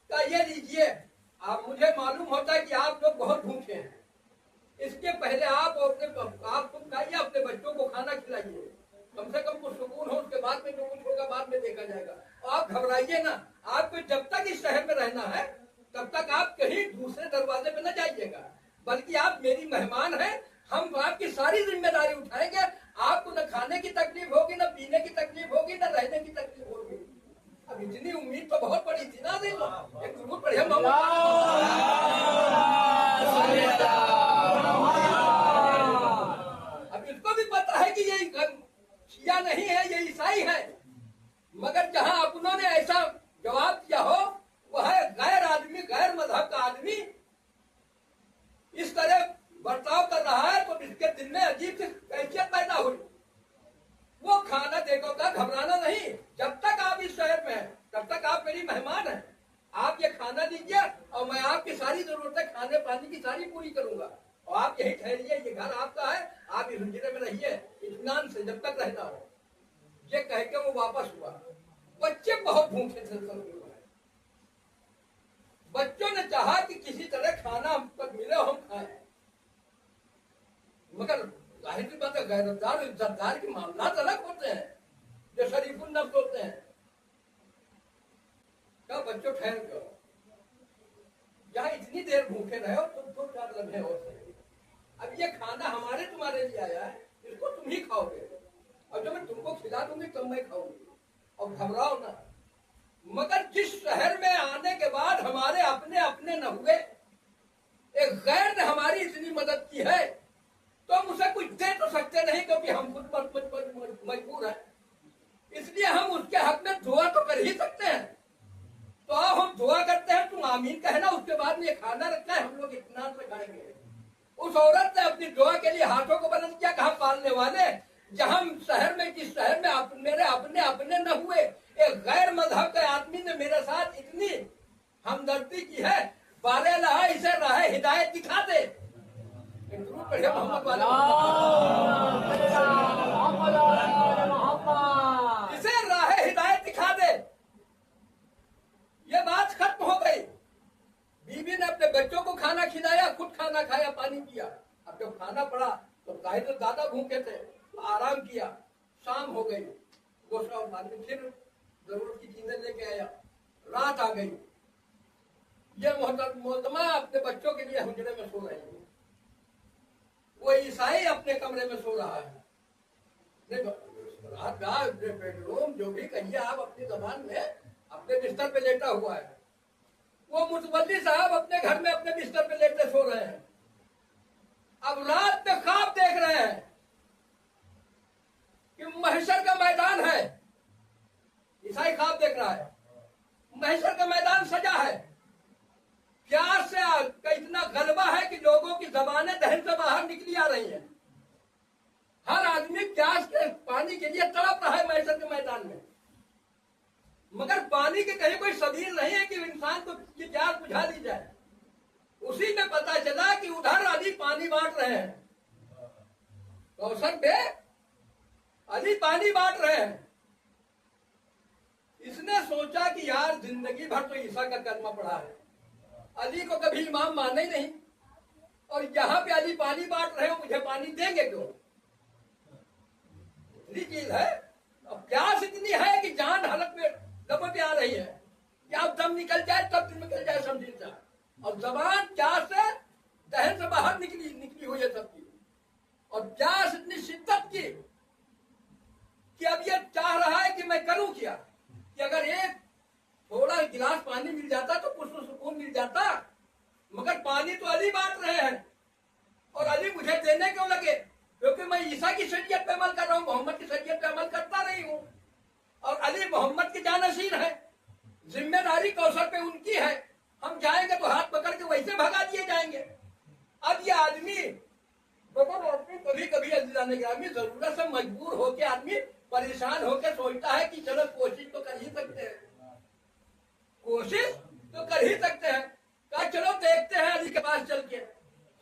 कहा ये लीजिए, आप, मुझे मालूम होता है कि आप लोग बहुत भूखे हैं, इसके पहले आप तुम खाइए, अपने बच्चों को खाना खिलाइए, कम से कम कुछ सुकून हो, उसके बाद में जो कुछ होगा बाद में देखा जाएगा। और आप घबराइए ना, आपको जब तक इस शहर में रहना है तब तक आप कहीं दूसरे दरवाजे पे न जाइएगा, बल्कि आप मेरी मेहमान हैं, हम आपकी सारी जिम्मेदारी उठाएंगे, आपको न खाने की तकलीफ होगी, न पीने की तकलीफ होगी, न रहने की तकलीफ होगी। अब इतनी उम्मीद तो बहुत बड़ी थी ना, देखो एक बहुत बढ़िया अब इसको भी पता है कि ये शिया नहीं है, ये ईसाई है, मगर जहां अपनों ने ऐसा जवाब दिया हो, वह गैर आदमी, गैर मजहब का आदमी इस तरह बर्ताव कर रहा है, तो इसके दिल में अजीब सी कैफियत पैदा हुई। वो खाना देखो का घबराना नहीं, जब तक आप इस शहर में हैं तब तक आप मेरी मेहमान हैं, आप ये खाना दीजिए और मैं आपकी सारी जरूरतें खाने पानी की सारी पूरी करूंगा, और आप यही ठहरिए, ये घर आपका है, आप इस हुजरे में रहिए इत्मीनान से जब तक रहना हो। ये कह के वो वापस हुआ। बच्चे बहुत भूखे थे, बच्चों ने चाहा कि किसी तरह खाना हम तक मिले, हम खाएं, मगर जाहिर सी बात है, गैरतदार इज्जतदार के मामला अलग होते हैं, जो शरीफुल नफ्स होते हैं, बच्चों ठहर गए, यहाँ इतनी देर भूखे रहे हो तुम 2-4 लम्हे और सही। अब ये खाना हमारे तुम्हारे लिए आया है, इसको तुम ही खाओगे, और जब मैं तुमको खिला दूंगी तब मैं खाऊंगी, और घबराओ ना। मगर जिस शहर में आने के बाद हमारे अपने अपने न हुए, एक गैर ने हमारी इतनी मदद की है, तो हम उसे कुछ दे तो सकते नहीं, क्योंकि हम खुद मजबूर हैं। इसलिए हम उसके हक में दुआ तो कर ही सकते हैं। तो आओ हम दुआ करते हैं, तुम आमीन कहना, उसके बाद में ये खाना रखा है, हम लोग इत्मीनान से खाएंगे। उस औरत ने अपनी दुआ के लिए हाथों को बुलंद किया, कहा पालने वाले, जहां शहर में, जिस शहर में मेरे अपने अपने न हुए, एक गैर मजहब के आदमी ने मेरे साथ इतनी हमदर्दी की है, बारे लहा इसे राह हिदायत दिखा दे। इसे राह हिदायत दिखा दे। ये बात खत्म हो गई। बीवी ने अपने बच्चों को खाना खिलाया, खुद खाना खाया, पानी पिया। अब जब खाना पड़ा तो जाहिर से ज्यादा भूखे थे, तो आराम किया। शाम हो गई, दूसरा आदमी फिर जरूरत की चीजें लेके आया। रात आ गई, ये मोहतरमा अपने बच्चों के लिए हुजरे में सो रही है, वो ईसाई अपने कमरे में सो रहा है। बेडरूम जो भी कहिए आप अपनी जबान में, अपने बिस्तर पे लेटा हुआ है। वो मुतवल्ली साहब अपने घर में अपने बिस्तर पे लेटे सो रहे हैं। अब रात में ख्वाब देख रहे हैं कि महशर का मैदान है। ईसाई ख्वाब देख रहा है, महशर का मैदान सजा है, प्यास से का इतना गलबा है कि लोगों की जबानें दहन से बाहर निकली आ रही हैं। हर आदमी प्यास के पानी के लिए तड़प रहा है महशर के मैदान में, मगर पानी के कहीं कोई सबील नहीं है कि इंसान को ये प्यास बुझा दी जाए। उसी में पता चला कि उधर अली पानी बांट रहे हैं, कौशल पे अली पानी बांट रहे हैं। इसने सोचा कि यार जिंदगी भर तो ईसा का कलमा पढ़ा है, अली को कभी इमाम माने ही नहीं, और यहाँ पे अली पानी बांट रहे हो, मुझे पानी देंगे क्यों? इतनी चीज है, अब प्यास इतनी है कि जान हलक में लपट आ रही है कि अब दम निकल जाए तब दिन निकल जाए समझी जा, और जबान प्यास से दहन से बाहर निकली हुई है सबकी। और प्यास इतनी शिद्दत की कि अब ये चाह रहा है कि मैं करूं क्या, कि अगर एक थोड़ा गिलास पानी मिल जाता तो कुछ तो सुकून मिल जाता, मगर पानी तो अली बांट रहे हैं, और अली मुझे देने क्यों लगे? क्योंकि मैं ईसा की शरीयत पे अमल कर रहा हूँ, मोहम्मद की शरीयत पे अमल करता रही हूँ, और अली मोहम्मद के जानशीन है, जिम्मेदारी कौशल पे उनकी है। हम जाएंगे तो हाथ पकड़ के वैसे भगा दिए जाएंगे। अब ये आदमी कभी कभी आदमी जरूरत से मजबूर होके, आदमी परेशान होके सोचता है कि चलो कोशिश तो कर ही सकते हैं, कोशिश तो कर ही सकते हैं। कहा चलो देखते हैं अली के पास चल के।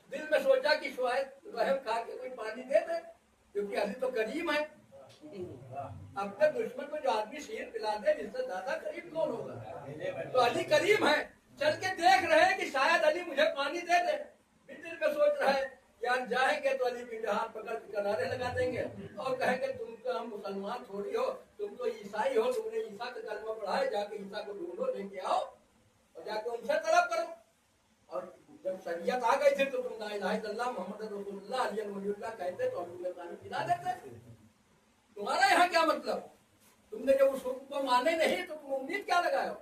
दिल में सोचा कि शायद रहम खा के कोई पानी दे दे, क्योंकि अली तो करीम है। अपने दुश्मन को जो आदमी शीर पिला दे, जिससे ज्यादा करीम कौन होगा? तो अली करीम है। चल के देख रहे हैं कि शायद अली मुझे पानी दे दे। दिल में सोच रहा है यार जाएंगे तो अली भी हाथ पकड़ के किनारे लगा देंगे और कहेंगे तुम तो हम मुसलमान थोड़ी हो, तुम तो ईसाई हो, तुमने ईसा का कलमा पढ़ा है, जाके ईसा को ढूंढो, लेके आओ और जाके उनसे तलब करो। और जब शरीयत आ गई थी तो तुम ला इलाहा इल्लल्लाह मुहम्मद रसूलुल्लाह अली वलीउल्लाह कहते तो हम तुम्हें पानी पिला देते। तुम्हारा यहाँ क्या मतलब? तुमने जब उस हुक्म को माने नहीं तो तुम उम्मीद क्या लगाए हो?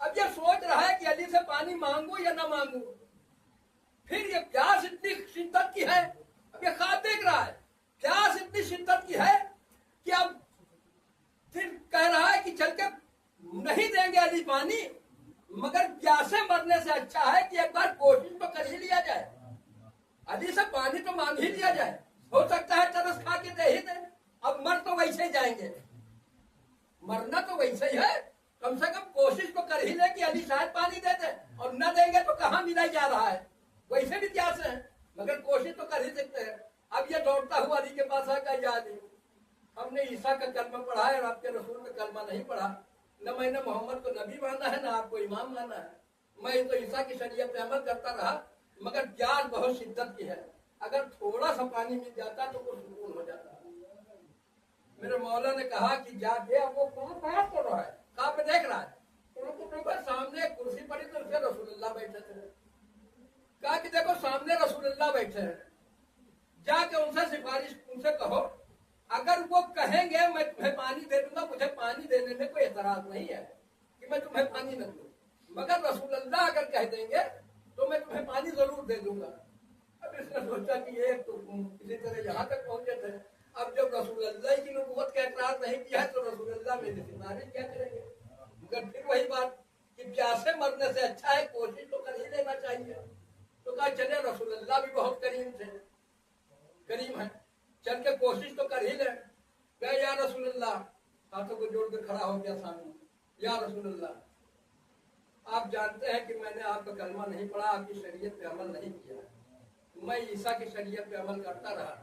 अब ये सोच रहा है कि अली से पानी मांगू या ना मांगू। फिर ये प्यास इतनी शिद्दत की है, अब ये ख्वाब देख रहा है, प्यास इतनी शिद्दत की है कि अब फिर कह रहा है कि चल के नहीं देंगे अली पानी, मगर प्यासे मरने से अच्छा है कि एक बार कोशिश तो कर ही लिया जाए, अली से पानी तो मांग ही लिया जाए। हो सकता है तरस खा के दे ही दे। अब मर तो वैसे ही जाएंगे, मरना तो वैसे ही है, कम से कम कोशिश तो कर ही ले कि अली शायद पानी दे दे, और न देंगे तो कहाँ मिला जा रहा है, वैसे भी प्यास है, मगर कोशिश तो कर ही सकते हैं। अब ये दौड़ता हुआ अली के पास आकर, या अली हमने ईसा का कलमा पढ़ा है और आपके रसूल का कलमा नहीं पढ़ा, न मैंने मोहम्मद को नबी माना है, न आपको इमाम माना है, मैं तो ईसा की शरीयत पे अमल करता रहा, मगर प्यास बहुत शिद्दत की है, अगर थोड़ा सा पानी मिल जाता तो कुछ सुकून हो जाता। मेरे मौला ने कहा कि जाके, अब वो कहाँ कर रहा है, कहाँ पे देख रहा है, तो बैठे हैं, जाके उनसे सिफारिश, उनसे कहो, अगर वो कहेंगे मैं तुम्हें पानी दे दूंगा, मुझे पानी देने में कोई एतराज नहीं है कि मैं तुम्हें पानी न दूं, मगर रसूलुल्लाह अगर कह देंगे तो मैं तुम्हें पानी जरूर दे दूंगा। अब इसने सोचा कि ये तो किसी तरह यहाँ तक पहुंचे थे, अब जब रसूलुल्लाह की नबूवत का इकरार नहीं किया है तो रसूलुल्लाह मेरी सिफारिश क्या करेंगे। मगर फिर वही बात कि प्यासे मरने से अच्छा है कोशिश तो कर ही लेना चाहिए। तो कहा चले, रसूलुल्लाह भी बहुत करीम थे, करीम है, चल के कोशिश तो कर ही ले। गए या रसूलुल्लाह, हाथों को जोड़ के खड़ा हो गया सामने, या रसूलुल्लाह आप जानते हैं कि मैंने आपका कलमा नहीं पढ़ा, आपकी शरीयत पे अमल नहीं किया, मैं ईसा की शरीयत पे अमल करता रहा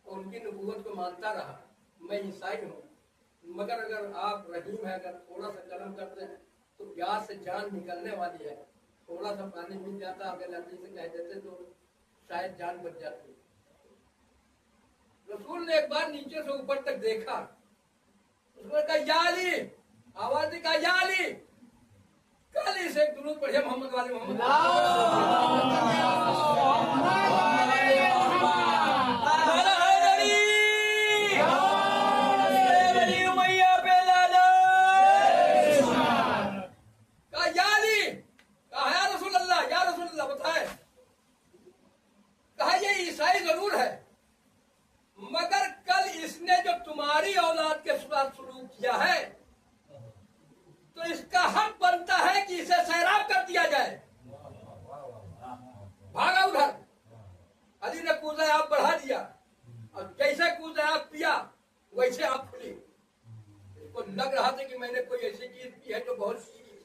और उनकी नबूवत को मानता रहा, मैं ईसाई हूँ, मगर अगर आप रहीम है, अगर थोड़ा सा कर्म करते हैं तो प्यास से जान निकलने वाली है, थोड़ा सा पानी मिल जाता, अगर नबी से कह देते तो शायद जान बच जाती। रसूल ने एक बार नीचे से ऊपर तक देखा, उसने कहा या अली, आवाज दी, कहा या अली, कल से एक दुरूद पढ़िए मोहम्मद वाले मोहम्मद। कहा या अली, कहा या रसूलुल्लाह, या रसूलुल्लाह बताए। कहा ये ईसाई जरूर है, मगर कल इसने जो तुम्हारी औलाद के साथ सलूक किया है तो इसका हक बनता है कि इसे सैराब कर दिया जाए। भागा उधर, अली ने कूदा आप बढ़ा दिया और जैसे कूदा आप पिया वैसे आप खुली। इसको लग रहा था कि मैंने कोई ऐसी चीज पी है जो बहुत शीरी,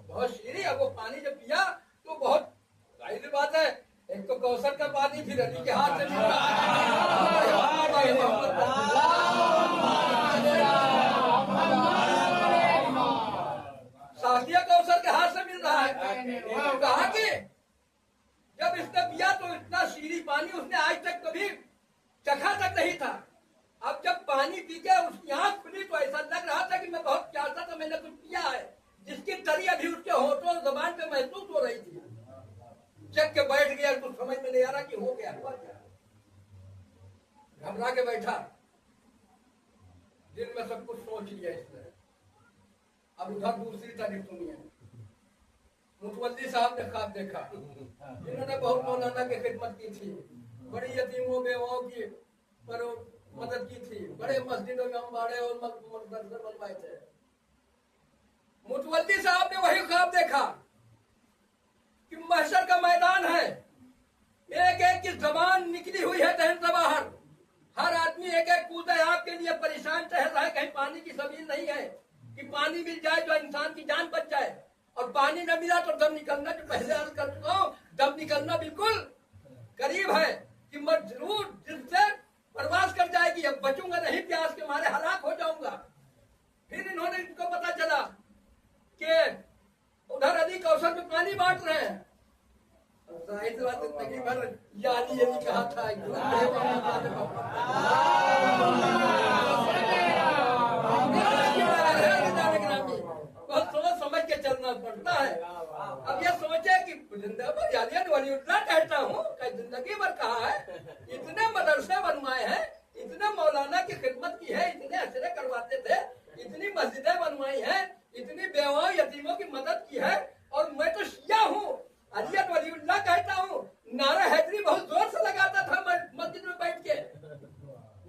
बहुत शीरी है। वो पानी जब पिया तो बहुत जाहिर बात है, एक तो कौशल का पानी फिर अली के हाथ से मिल रहा साथिया कौशल के हाथ से मिल रहा है। कहा कि जब इसने पिया तो इतना शीरी पानी उसने आज तक कभी चखा तक नहीं था। अब जब पानी पी के उसकी आंख खुली तो ऐसा लग रहा था कि मैं बहुत प्यासा था, मैंने कुछ पिया है, जिसकी तरी अभी उसके होठों और जबान पे महसूस हो रही थी। चक के बैठ गया, कुछ समझ में नहीं आ रहा कि हो गया हुआ क्या, घबरा के बैठा, दिल में सब कुछ सोच लिया इसने। अब उधर दूसरी तारीफ सुनिए, मुतवल्ली साहब ने ख्वाब देखा, इन्होंने बहुत मौलाना की खिदमत की थी, बड़ी यतीमों बेवाओं की पर मदद की थी, बड़े मस्जिदों में अम्बाड़े और मदरसे बनवाए थे। मुतवल्ली साहब ने वही ख्वाब देखा कि महशर का मैदान है, एक एक की जबान निकली हुई है दहन से बाहर, हर आदमी एक एक कूदे आपके लिए परेशान टहल रहा है, कहीं पानी की सबील नहीं है कि पानी मिल जाए तो इंसान की जान बच जाए, और पानी न मिला तो दम निकलना, जो पहले अर्ज कर चुका हूं, दम निकलना बिल्कुल करीब है कि मैं जरूर जिससे प्रवास कर जाएगी, अब बचूंगा नहीं, प्यास के मारे हलाक हो जाऊंगा। फिर इन्होंने इनको पता चला कि उधर अली कौशल में पानी बांट रहे हैं, तकरीबन यानी ये भी कहा था बहुत सोच समझ के चलना पड़ता है। अब ये सोचे कि वलीउल्लाह कहता हूँ, जिंदगी भर कहा है, इतने मदरसे बनवाए हैं, इतने मौलाना की खिदमत की है, इतने अशरे करवाते थे, इतनी मस्जिदें बनवाई हैं, इतनी बेवाओं यतीमों की मदद की है, और मैं तो शिया हूँ, अलियत वलीउल्लाह कहता हूँ, नारा हैदरी बहुत जोर से लगाता था मस्जिद में बैठ के,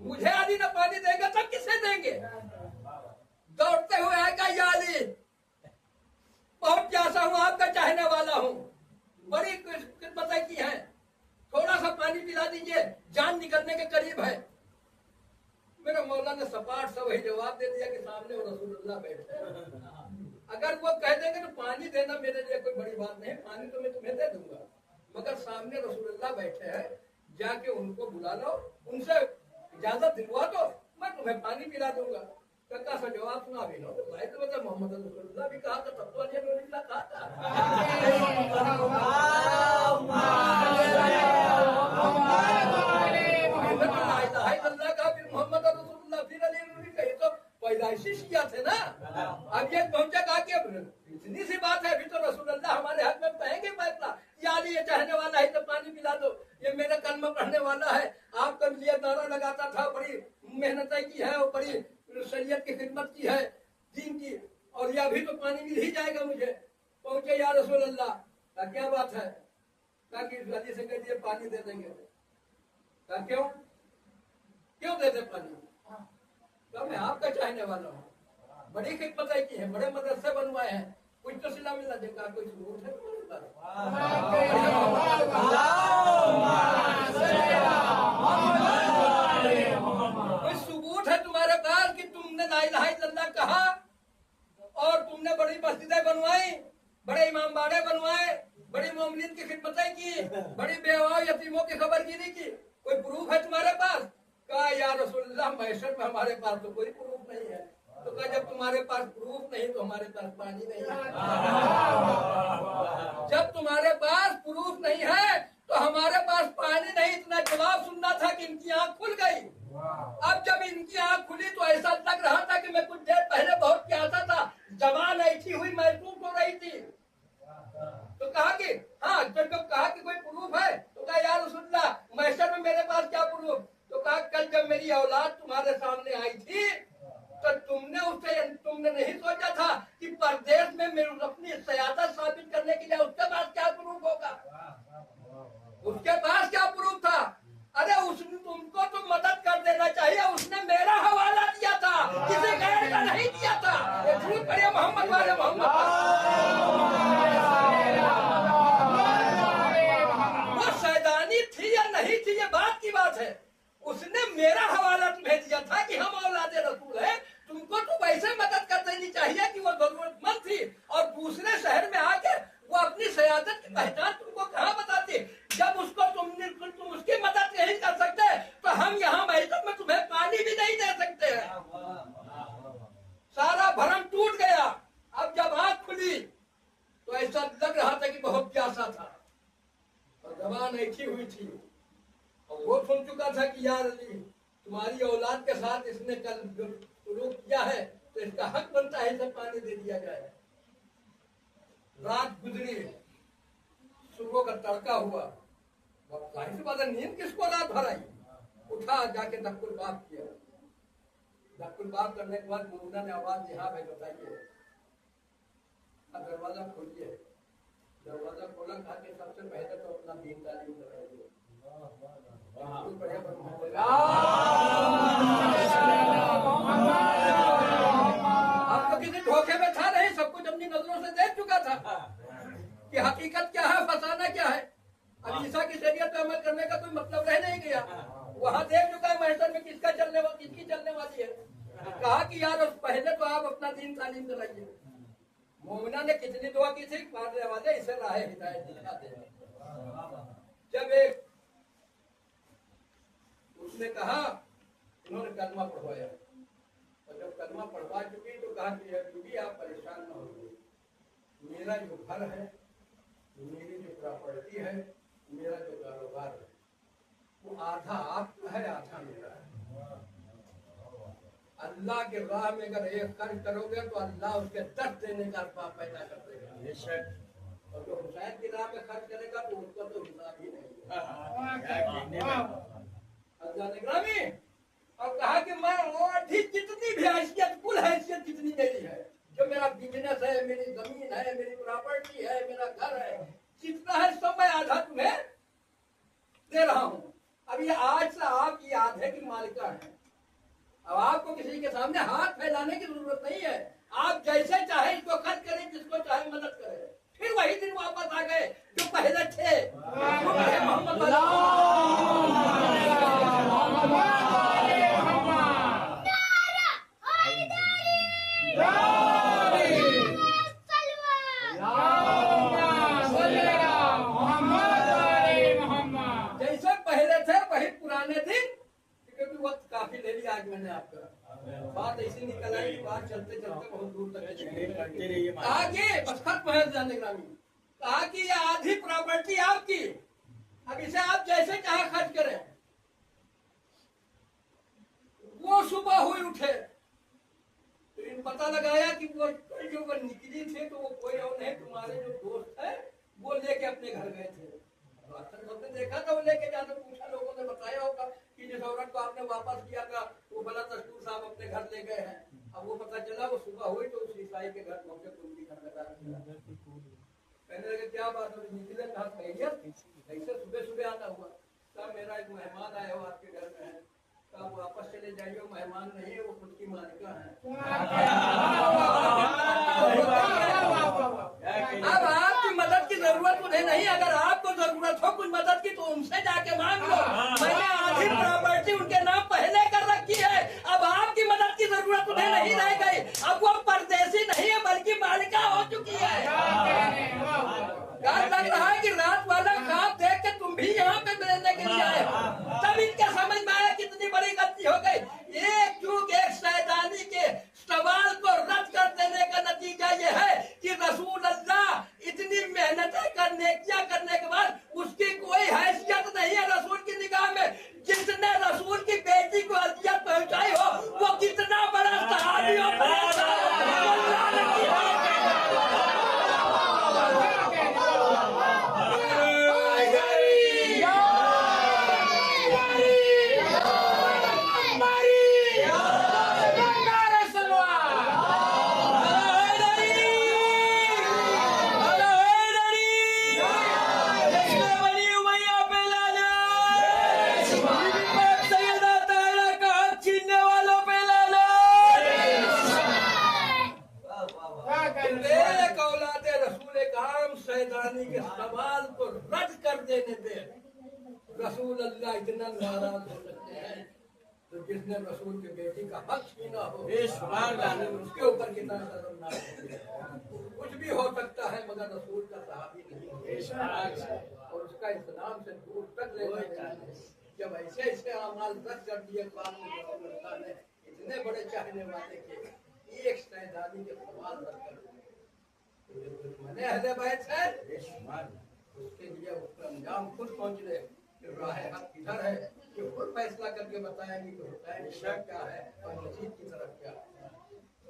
मुझे अली न पानी देगा तब किसे देंगे। दौड़ते हुए आएगा या अली, बहुत प्यासा हूँ, आपका चाहने वाला हूँ, बड़ी खिदमत की है, थोड़ा सा पानी पिला दीजिए, जान निकलने के करीब है। मेरे मौला ने सपाट सा वही जवाब दे दिया कि सामने वो रसूलुल्लाह बैठे, अगर वो कह देंगे तो पानी देना मेरे लिए कोई बड़ी बात नहीं, पानी तो मैं तुम्हें दे दूंगा, मगर सामने रसूलुल्लाह बैठे हैं, जाके उनको बुला लो, उनसे इजाजत दिलवा दो, मैं तुम्हें पानी पिला दूंगा। कक्का सा जवाब सुना भी लो, भाई तो मतलब मोहम्मद रसूलुल्लाह भी कहा था, तब तो अली रसूलुल्लाह कहा था। फिर मोहम्मद रसूलुल्लाह, फिर अली रसूलुल्लाह, कही तो पैदाइशी शिया थे ना। अब ये पहुंचा कहा कि इतनी सी बात है, अभी तो रसूलुल्लाह हमारे हक में कहेंगे फैसला, यानी ये चाहने वाला है तो पानी पिला दो, ये मेरे कलमा पढ़ने वाला है, आपका लिए नारा लगाता था, बड़ी मेहनत की है और बड़ी शरीयत की खिदमत की है दीन की, और ये अभी तो पानी मिल ही जाएगा मुझे। पहुंचे या रसूल अल्लाह, क्या बात है? ताकि अली से कह दिए पानी दे देंगे। क्यों क्यों देते पानी? तो मैं आपका चाहने वाला हूँ, बड़ी खिदमत की है, बड़े मदरसे बनवाए हैं, कुछ तो सिला मिला देगा, कोई सबूत है कोई सबूत है तुम्हारे पास कि तुमने ला इलाहा इल्लल्लाह कहा और तुमने बड़ी मस्जिदें बनवाई, बड़े इमाम बाड़े बनवाए, बड़ी मोमिनीन की खिदमतें की, बड़ी बेवा यतीमों की खबरगिरी की, कोई प्रूफ है तुम्हारे पास? कहा या रसूलुल्लाह महशर में हमारे पास तो कोई प्रूफ नहीं है। तो कहा जब तुम्हारे पास प्रूफ नहीं तो हमारे पास पानी नहीं है। जब तुम्हारे पास प्रूफ नहीं है तो हमारे पास पानी नहीं। इतना जवाब सुनना था कि इनकी आंख खुल गई। अब जब इनकी आंख खुली तो ऐसा लग रहा था कि मैं कुछ देर पहले बहुत प्यासा था, जवान ऐसी हुई महसूस हो रही थी। तो कहा कि हाँ, जब कहा कि कोई प्रूफ है तो कहा या रसूलल्लाह महशर में मेरे पास क्या प्रूफ? तो कहा कल जब मेरी औलाद तुम्हारे सामने आई थी तो तुमने नहीं सोचा था कि परदेश में मेरी अपनी सयादत साबित करने के लिए उसके पास क्या प्रूफ होगा? उसके पास क्या प्रूफ था? अरे उसने तुमको तो मदद कर देना चाहिए, उसने मेरा हवाला दिया था, किसी गैर का नहीं दिया था। झूठ पड़े मोहम्मद वाले मोहम्मद, वो शैतानी थी या नहीं थी ये बात की बात है। उसने मेरा हवाला तुम्हें दिया था कि हम औलादे रसूल है, तुमको तो वैसे मदद कर देनी चाहिए कि वो जरूरतमंद थी, और दूसरे शहर में आके वो अपनी सयादत की पहचान तुमको कहाँ बताती? जब उसको तुम उसकी मदद नहीं कर सकते तो हम यहाँ महजिद में तुम्हें पानी भी नहीं दे सकते हैं। सारा भरम टूट गया। अब जब आँख खुली तो ऐसा लग रहा था कि बहुत प्यासा था और जबान ऐठी हुई थी, और वो सुन चुका था कि यार अली तुम्हारी औलाद के साथ इसने कल जो सलूक किया है तो इसका हक बनता है इसे पानी दे दिया जाए। रात गुजरी, सुबह का तड़का हुआ, जाहिर सी बात है नींद किसको रात भर आई? उठा, जाके दक्कुल बाप किया। दक्कुल बाप करने के बाद मुन्ना ने आवाज दी, हाँ भाई बताइए। दरवाजा खोलिए। दरवाजा खोला, कहा कि सबसे पहले तो अपना दीन तालीम कराइए। आप तो किसी धोखे में था नहीं, सब कुछ अपनी नजरों से देख चुका था कि हकीकत क्या है, फसाना क्या है। अब ईसा की शरीयत पे अमल करने का कोई मतलब रह नहीं गया। वहां देख चुका है महशर में किसकी चलने वाली है। कहा कि यार पहले तो आप अपना दीन तालीम कराइए। मोमिना ने कितनी दुआ की थी, मारने वाले इसे राह हिदायत दिखा दे। जब एक उसने कहा, उन्होंने कलमा पढ़वाया, और जब कलमा पढ़वा चुकी तो कहा कि बीबी आप परेशान न होइए, मेरा जो घर है, मेरी जो प्रॉपर्टी है, मेरा जो कारोबार है, वो आधा आपका है, आधा मेरा है। अल्लाह के राह में अगर एक खर्च करोगे तो अल्लाह उसके 10 देने का असबाब पैदा कर देगा। और जो हुसैन की राह में खर्च करेगा तो उसका तो हिसाब ही नहीं। अल्लाह ने ग्रामी और कहा कि मैं और भी जितनी भी हैसियत, कुल हैसियत जितनी मेरी है, जो मेरा बिजनेस है, मेरी जमीन है, मेरी प्रॉपर्टी है, मेरा घर है, जितना है सब मैं आधा तुम्हें दे रहा हूँ। अब ये आज से आप ये आधे की मालिका है। अब आपको किसी के सामने हाथ फैलाने की जरूरत नहीं है। आप जैसे चाहे इसको खर्च करें, जिसको चाहे मदद करें। फिर वही दिन वापस आ गए जो पहले थे। जैसे पहले थे वही पुराने दिन। क्योंकि वक्त काफी ले लिया आज मैंने आपका, बात ऐसी निकल आई कि बात चलते चलते बहुत दूर तक आगे बस खत्म है जाने ग्रामी। कहा कि ये आधी प्रॉपर्टी आपकी, अब इसे आप जैसे चाहे खर्च करें। वो सुबह हुई उठे तो इन पता लगाया कि वो जो निकली थे तो वो कोई और नहीं, तुम्हारे जो दोस्त है वो लेके अपने घर गए थे। आपने देखा था, वो लेके जाते, पूछा, लोगों ने बताया होगा कि जिस औरत को आपने वापस किया था वो भला दस्तूर साहब अपने घर ले गए हैं। अब वो पता चला, वो सुबह हुई तो उस ईसाई के घर पहुंचे तो उनकी घर लगा दिया। कहने लगे क्या बात हो, निकले कहा ऐसे सुबह सुबह आता हुआ। तब मेरा एक मेहमान आया हो आपके घर में है, आप वापस चले जाइए, मेहमान नहीं है, वो खुद की मालिका है। अब आपकी मदद की जरूरत उन्हें नहीं, अगर आपको जरूरत हो कुछ मदद की तो उनसे जाके मांग लो। मैंने आधी प्रॉपर्टी उनके नाम पहले कर रखी है, अब आपकी मदद की जरूरत उन्हें नहीं रह गई। अब वो परदेसी नहीं है बल्कि मालिका हो चुकी है। डर लग रहा है कि रात वाला ख्वाब देख के तुम भी यहाँ पे मिलने के लिए आए हो। तब इनके समझ में आया कितनी बड़ी गलती हो गई। एक चूक एक शैतानी के सवाल को रद्द कर देने का नतीजा ये है कि रसूल अल्लाह इतनी मेहनतें करने के बाद उसकी कोई हैसियत नहीं है रसूल की निगाह में। जिसने रसूल की बेटी को अजियत पहुंचाई हो वो कितना बड़ा सहाबी हो। के सवाल को रद्द कर देने पे रसूल अल्लाह इतना नाराज हो सकते हैं। तो जिसने रसूल की बेटी का हक छीना हो उसके ऊपर कितना शर्मनाक हो। कुछ भी हो सकता है मगर रसूल का सहाबी नहीं और उसका इस्लाम से दूर तक लेना। जब ऐसे ऐसे अमाल रद्द कर दिए ने इतने बड़े चाहने वाले के एक शैतानी के सवाल रद्द कर दिए। मैंने अहले बैत है उसके लिए उसका अंजाम खुद पहुंच रहे कि राह हक किधर है कि खुद फैसला करके बताएंगे कि हुसैन की तरफ क्या है और मजीद की तरफ क्या है।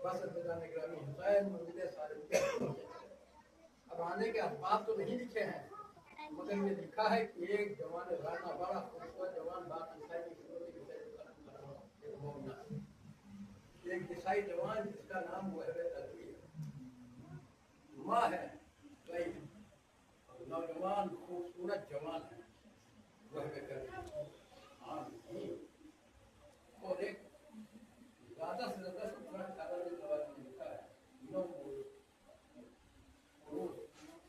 बस निगरानी हुसैन मंजिल सारे अब आने के असबाब तो नहीं लिखे हैं मगर ये लिखा है कि एक जवान राना बड़ा खूबसूरत जवान बात एक ईसाई जवान जिसका नाम माँ है नौजवान खूबसूरत जवान है और एक ज्यादा से ज्यादा लिखा है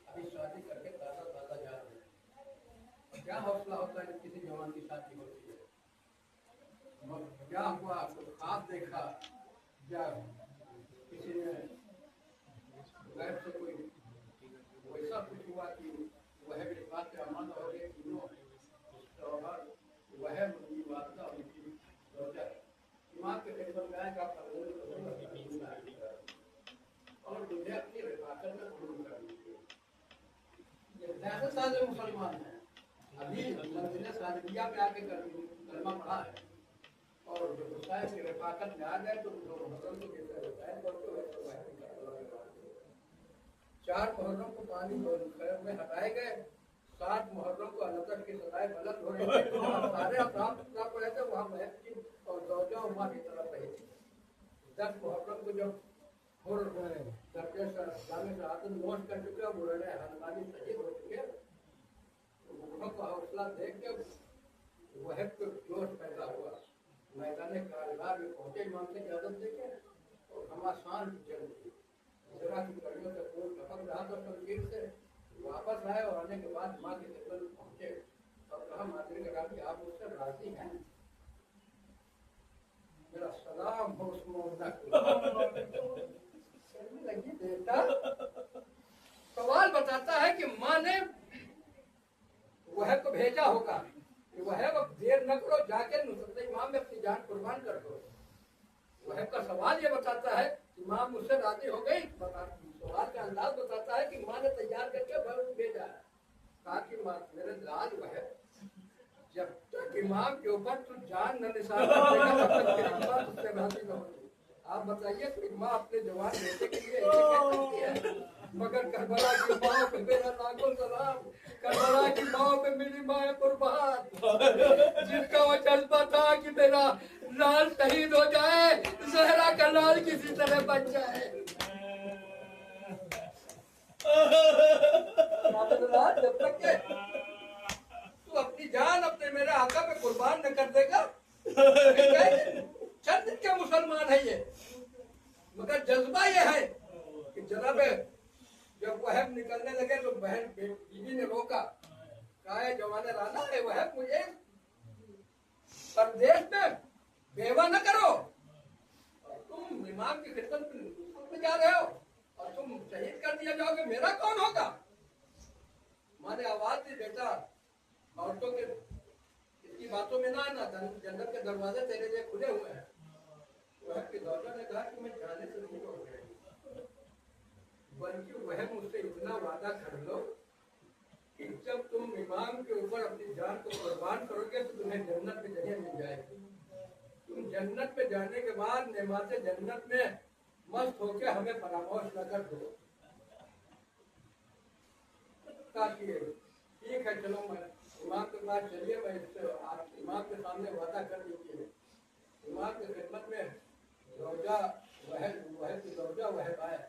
अभी शादी करके ताजा ताजा जा रहे हैं। क्या हौसला होता है किसी जवान की शादी होती है। क्या हुआ ख्वाब देखा या किसी ने गैर से कोई वैसा कुछ हुआ कि वह भी बात का अमन हो गया कि वह वार्ता उनकी दिमाग के टेबल में आएगा और मुझे अपनी रिफाकत में कबूल कर लीजिए। सारे मुसलमान हैं अभी मंजिल सादिया पे आके कलमा पढ़ा है और जो हुसैन की रिफाकत में आ गए तो चार मुहर्रम को पानी में हटाए गए, 7 मुहर्रम को अलग की सदाएं गलत हो रही थी। सारे अफराद पड़े थे वहाँ महफिल और दौजा उमा की तरफ रही थी। 10 मुहर्रम को जब नोट कर चुके बुराने हनमानी शहीद हो चुके तो को हौसला देख के वह जोश पैदा हुआ। मैदान कारोबार में पहुंचे इमाम से इजाजत देके और घमासान चल रही जरा की कड़ियों से खून टपक रहा था शमशीर से वापस आए और आने के बाद माँ के खिदमत में पहुंचे और कहा मादरी के राजी आप मुझसे राजी हैं मेरा सलाम हो उस मोहब्बत लगी बेटा। सवाल बताता है कि माँ ने वह को भेजा होगा कि वह देर न करो जाके नुसरत इमाम में अपनी जान कुर्बान कर दो। वह का सवाल ये बताता है कि माँ मुझसे राजी हो गई। सवाल का अंदाज बताता है कि माँ ने तैयार करके भेजा है। कहा कि माँ मेरे लाल वह जब तक इमाम के ऊपर तू जान न निसार उससे राजी न होगी। आप बताइए कि माँ अपने जवान बेटे के लिए क्या करती है। मगर करबला की माँ पे मेरा लाखों सलाम, करबला की माँ पे मेरी माँ कुर्बान, जिनका वो जज्बा था कि मेरा लाल शहीद हो जाए, जहरा का लाल किसी तरह बच जाए। जब तक के तू अपनी जान अपने मेरे आका पे कुर्बान न कर देगा, चंद के मुसलमान है ये, मगर जज्बा ये है कि जनाब जब वहब निकलने लगे तो बहन बीवी ने रोका, कहा है जवाने राना है वहब मुझे परदेश में बेवा न करो, तुम इमाम की खिदमत में जा रहे हो और तुम शहीद कर दिया जाओगे, मेरा कौन होगा। माँ ने आवाज दी, बेटा औरतों के इसकी बातों में ना आना, जन्नत के दरवाजे तेरे लिए खुले हुए हैं। वह की दौलत ने कहा कि मैं जाने से नहीं रोक रही, बल्कि वह मुझसे इतना वादा कर लो कि जब तुम इमाम के ऊपर अपनी जान को कुर्बान करोगे तो तुम्हें जन्नत में जगह मिल जाएगी। तुम जन्नत में जाने के बाद नेमाते जन्नत में मस्त होकर हमें परामर्श न कर दो। ठीक है चलो, मैं इमाम के पास चलिए, मैं आप इमाम के सामने वादा कर दीजिए। इमाम की खिदमत में रोजा वह की रोजा वह आए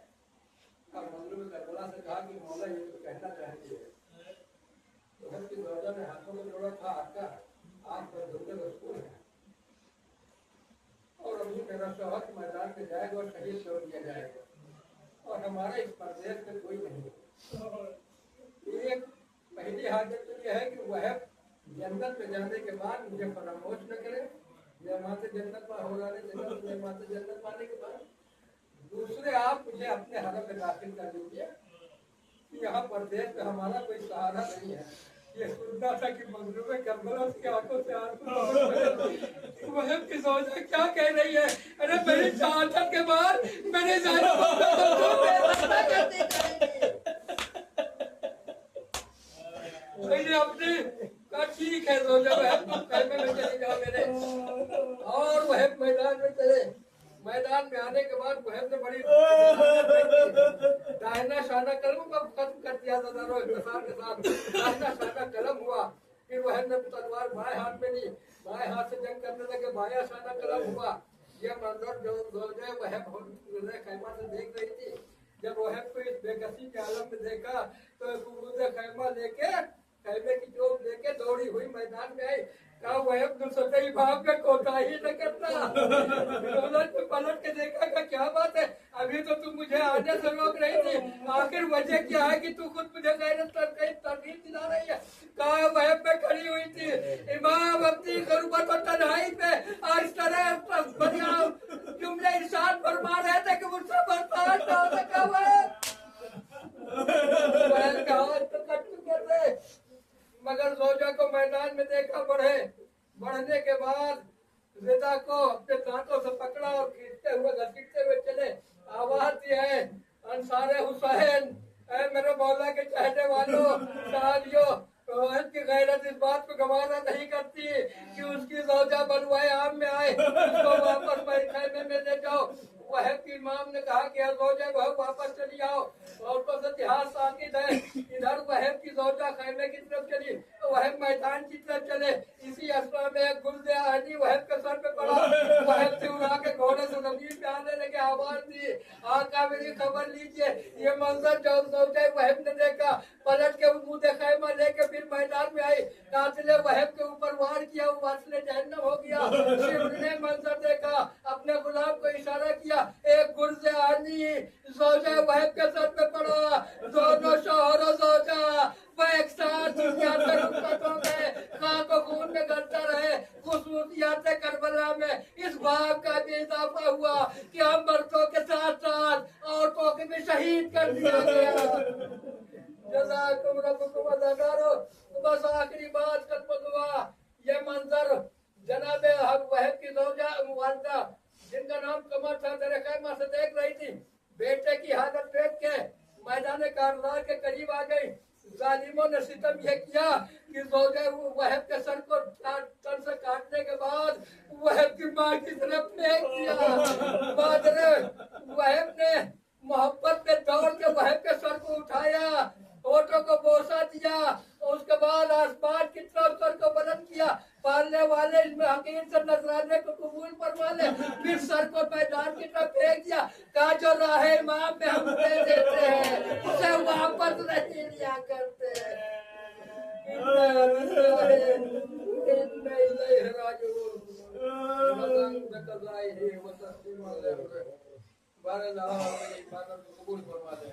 और मंगलू करबला से कहा कि मौला ये तो कहना चाहती है। वह की रोजा ने हाथों में जोड़ा था, आपका आप पर धुंधे मजबूर है और अभी मेरा शौहर मैदान में जाएगा और शहीद कर दिया जाएगा और हमारा इस प्रदेश में कोई नहीं है। एक पहली हाजत तो यह है कि वह जन्नत में जाने के बाद मुझे फरामोश न करे, माते जन्नत हो जाने जन्नत माते जन्नत पाने के बाद दूसरे आप मुझे अपने हरम में दाखिल कर दीजिए कि यहाँ प्रदेश में हमारा कोई सहारा नहीं है। ये सुनता था कि मजलूम करबला की आंखों से आंसू वह की सोच क्या कह रही है। अरे मेरी शहादत के बाद मेरे अपने का ठीक है रोजा वह तुम खैमे में चले जाओ मेरे, और वह मैदान में चले। मैदान में आने के बाद वह ने बड़ी दाहिना शाना कलम को खत्म कर दिया था के साथ, दाहिना शाना कलम हुआ। फिर वह ने तलवार बाएं हाथ में ली, बाएं हाथ से जंग करने लगे, बायां शाना कलम हुआ। यह मंजर जो वह खैमा से देख रही थी। जब वह को इस बेकसी के आलम में देखा तो खैमा लेके खैमे की चोट लेके दौड़ी हुई मैदान में आई। कहा वह सतही भाव में कोताही न करता। पलट के देखा का क्या बात है, अभी तो तुम मुझे आने से रोक रही थी, आखिर वजह क्या है कि तू खुद मुझे तरकीब दिला रही है। कहा वह पे खड़ी हुई थी इमाम अपनी गुर्बत और तन्हाई पे और इस तरह बढ़िया जुमले इरशाद फरमा रहे थे कि मुझसे बर्दाश्त ना हो सका। मगर रोजा को मैदान में देखा बढ़ने के बाद रिदा को अपने दांतों से पकड़ा और खींचते हुए घसीटते हुए चले। आवाज दी है अंसारे हुसैन, ऐ मेरे मौला के चाहने वालों साथियों, की गैरत इस बात को गवारा नहीं करती कि उसकी रोजा बनवाए आम में आए, उसको वापस खैमे में ले जाओ। वह की इमाम ने कहा कि रोजा वह वापस चली आओ। और तो इतिहास साकित है, इधर वह की रोजा खैमे की तरफ चली, वह मैदान की तरफ चले। इसी असरा में एक गुर्दे आनी वह के सर पे पड़ा, वह से उड़ा के घोड़े से जमीन पे आने लगे। आवाज दी आका मेरी खबर लीजिए। ये मंजर जो रोजा वह ने देखा, पलट के मुंह खैमा लेके फिर मैदान में आई, कातिले वह के ऊपर वार किया, वो वासले जहन्नम हो गया। शिव ने मंजर देखा, अपने गुलाम को इशारा किया, एक गुर्दे आनी रोजा वह के सर पे पड़ा। दोनों शोहर रोजा वह एक साथ खाको खून में गलता रहे। खुशबूसियात करबला में इस भाव का भी इजाफा हुआ कि हम मर्दों के साथ साथ औरतों के भी शहीद कर दिया गया। जज़ाकुम रब्बुकुम अज़ाकारो। बस आखिरी बात खत्म हुआ। ये मंजर जनाब वह की रोजा मुवालदा जिनका नाम कमर था तेरे खैमा से देख रही थी। बेटे की हालत देख के मैदान कारवार के करीब आ गई। जालिमों ने सितम यह किया कि रोजा वह के सर को तन से काटने के बाद वह की मां की तरफ फेंक दिया। बादरे वह ने मोहब्बत में दौड़ के वह के सर को बच्चों को बोसा दिया, और उसके बाद आसमान की तरफ सर को बुलंद किया, पालने वाले इसमें हकीर से नजराने को कबूल फरमा ले, फिर सर को मैदान की तरफ फेंक दिया, कहा जो राह इमाम में हम दे देते हैं उसे वापस नहीं लिया करते। कबूल फरमा दे।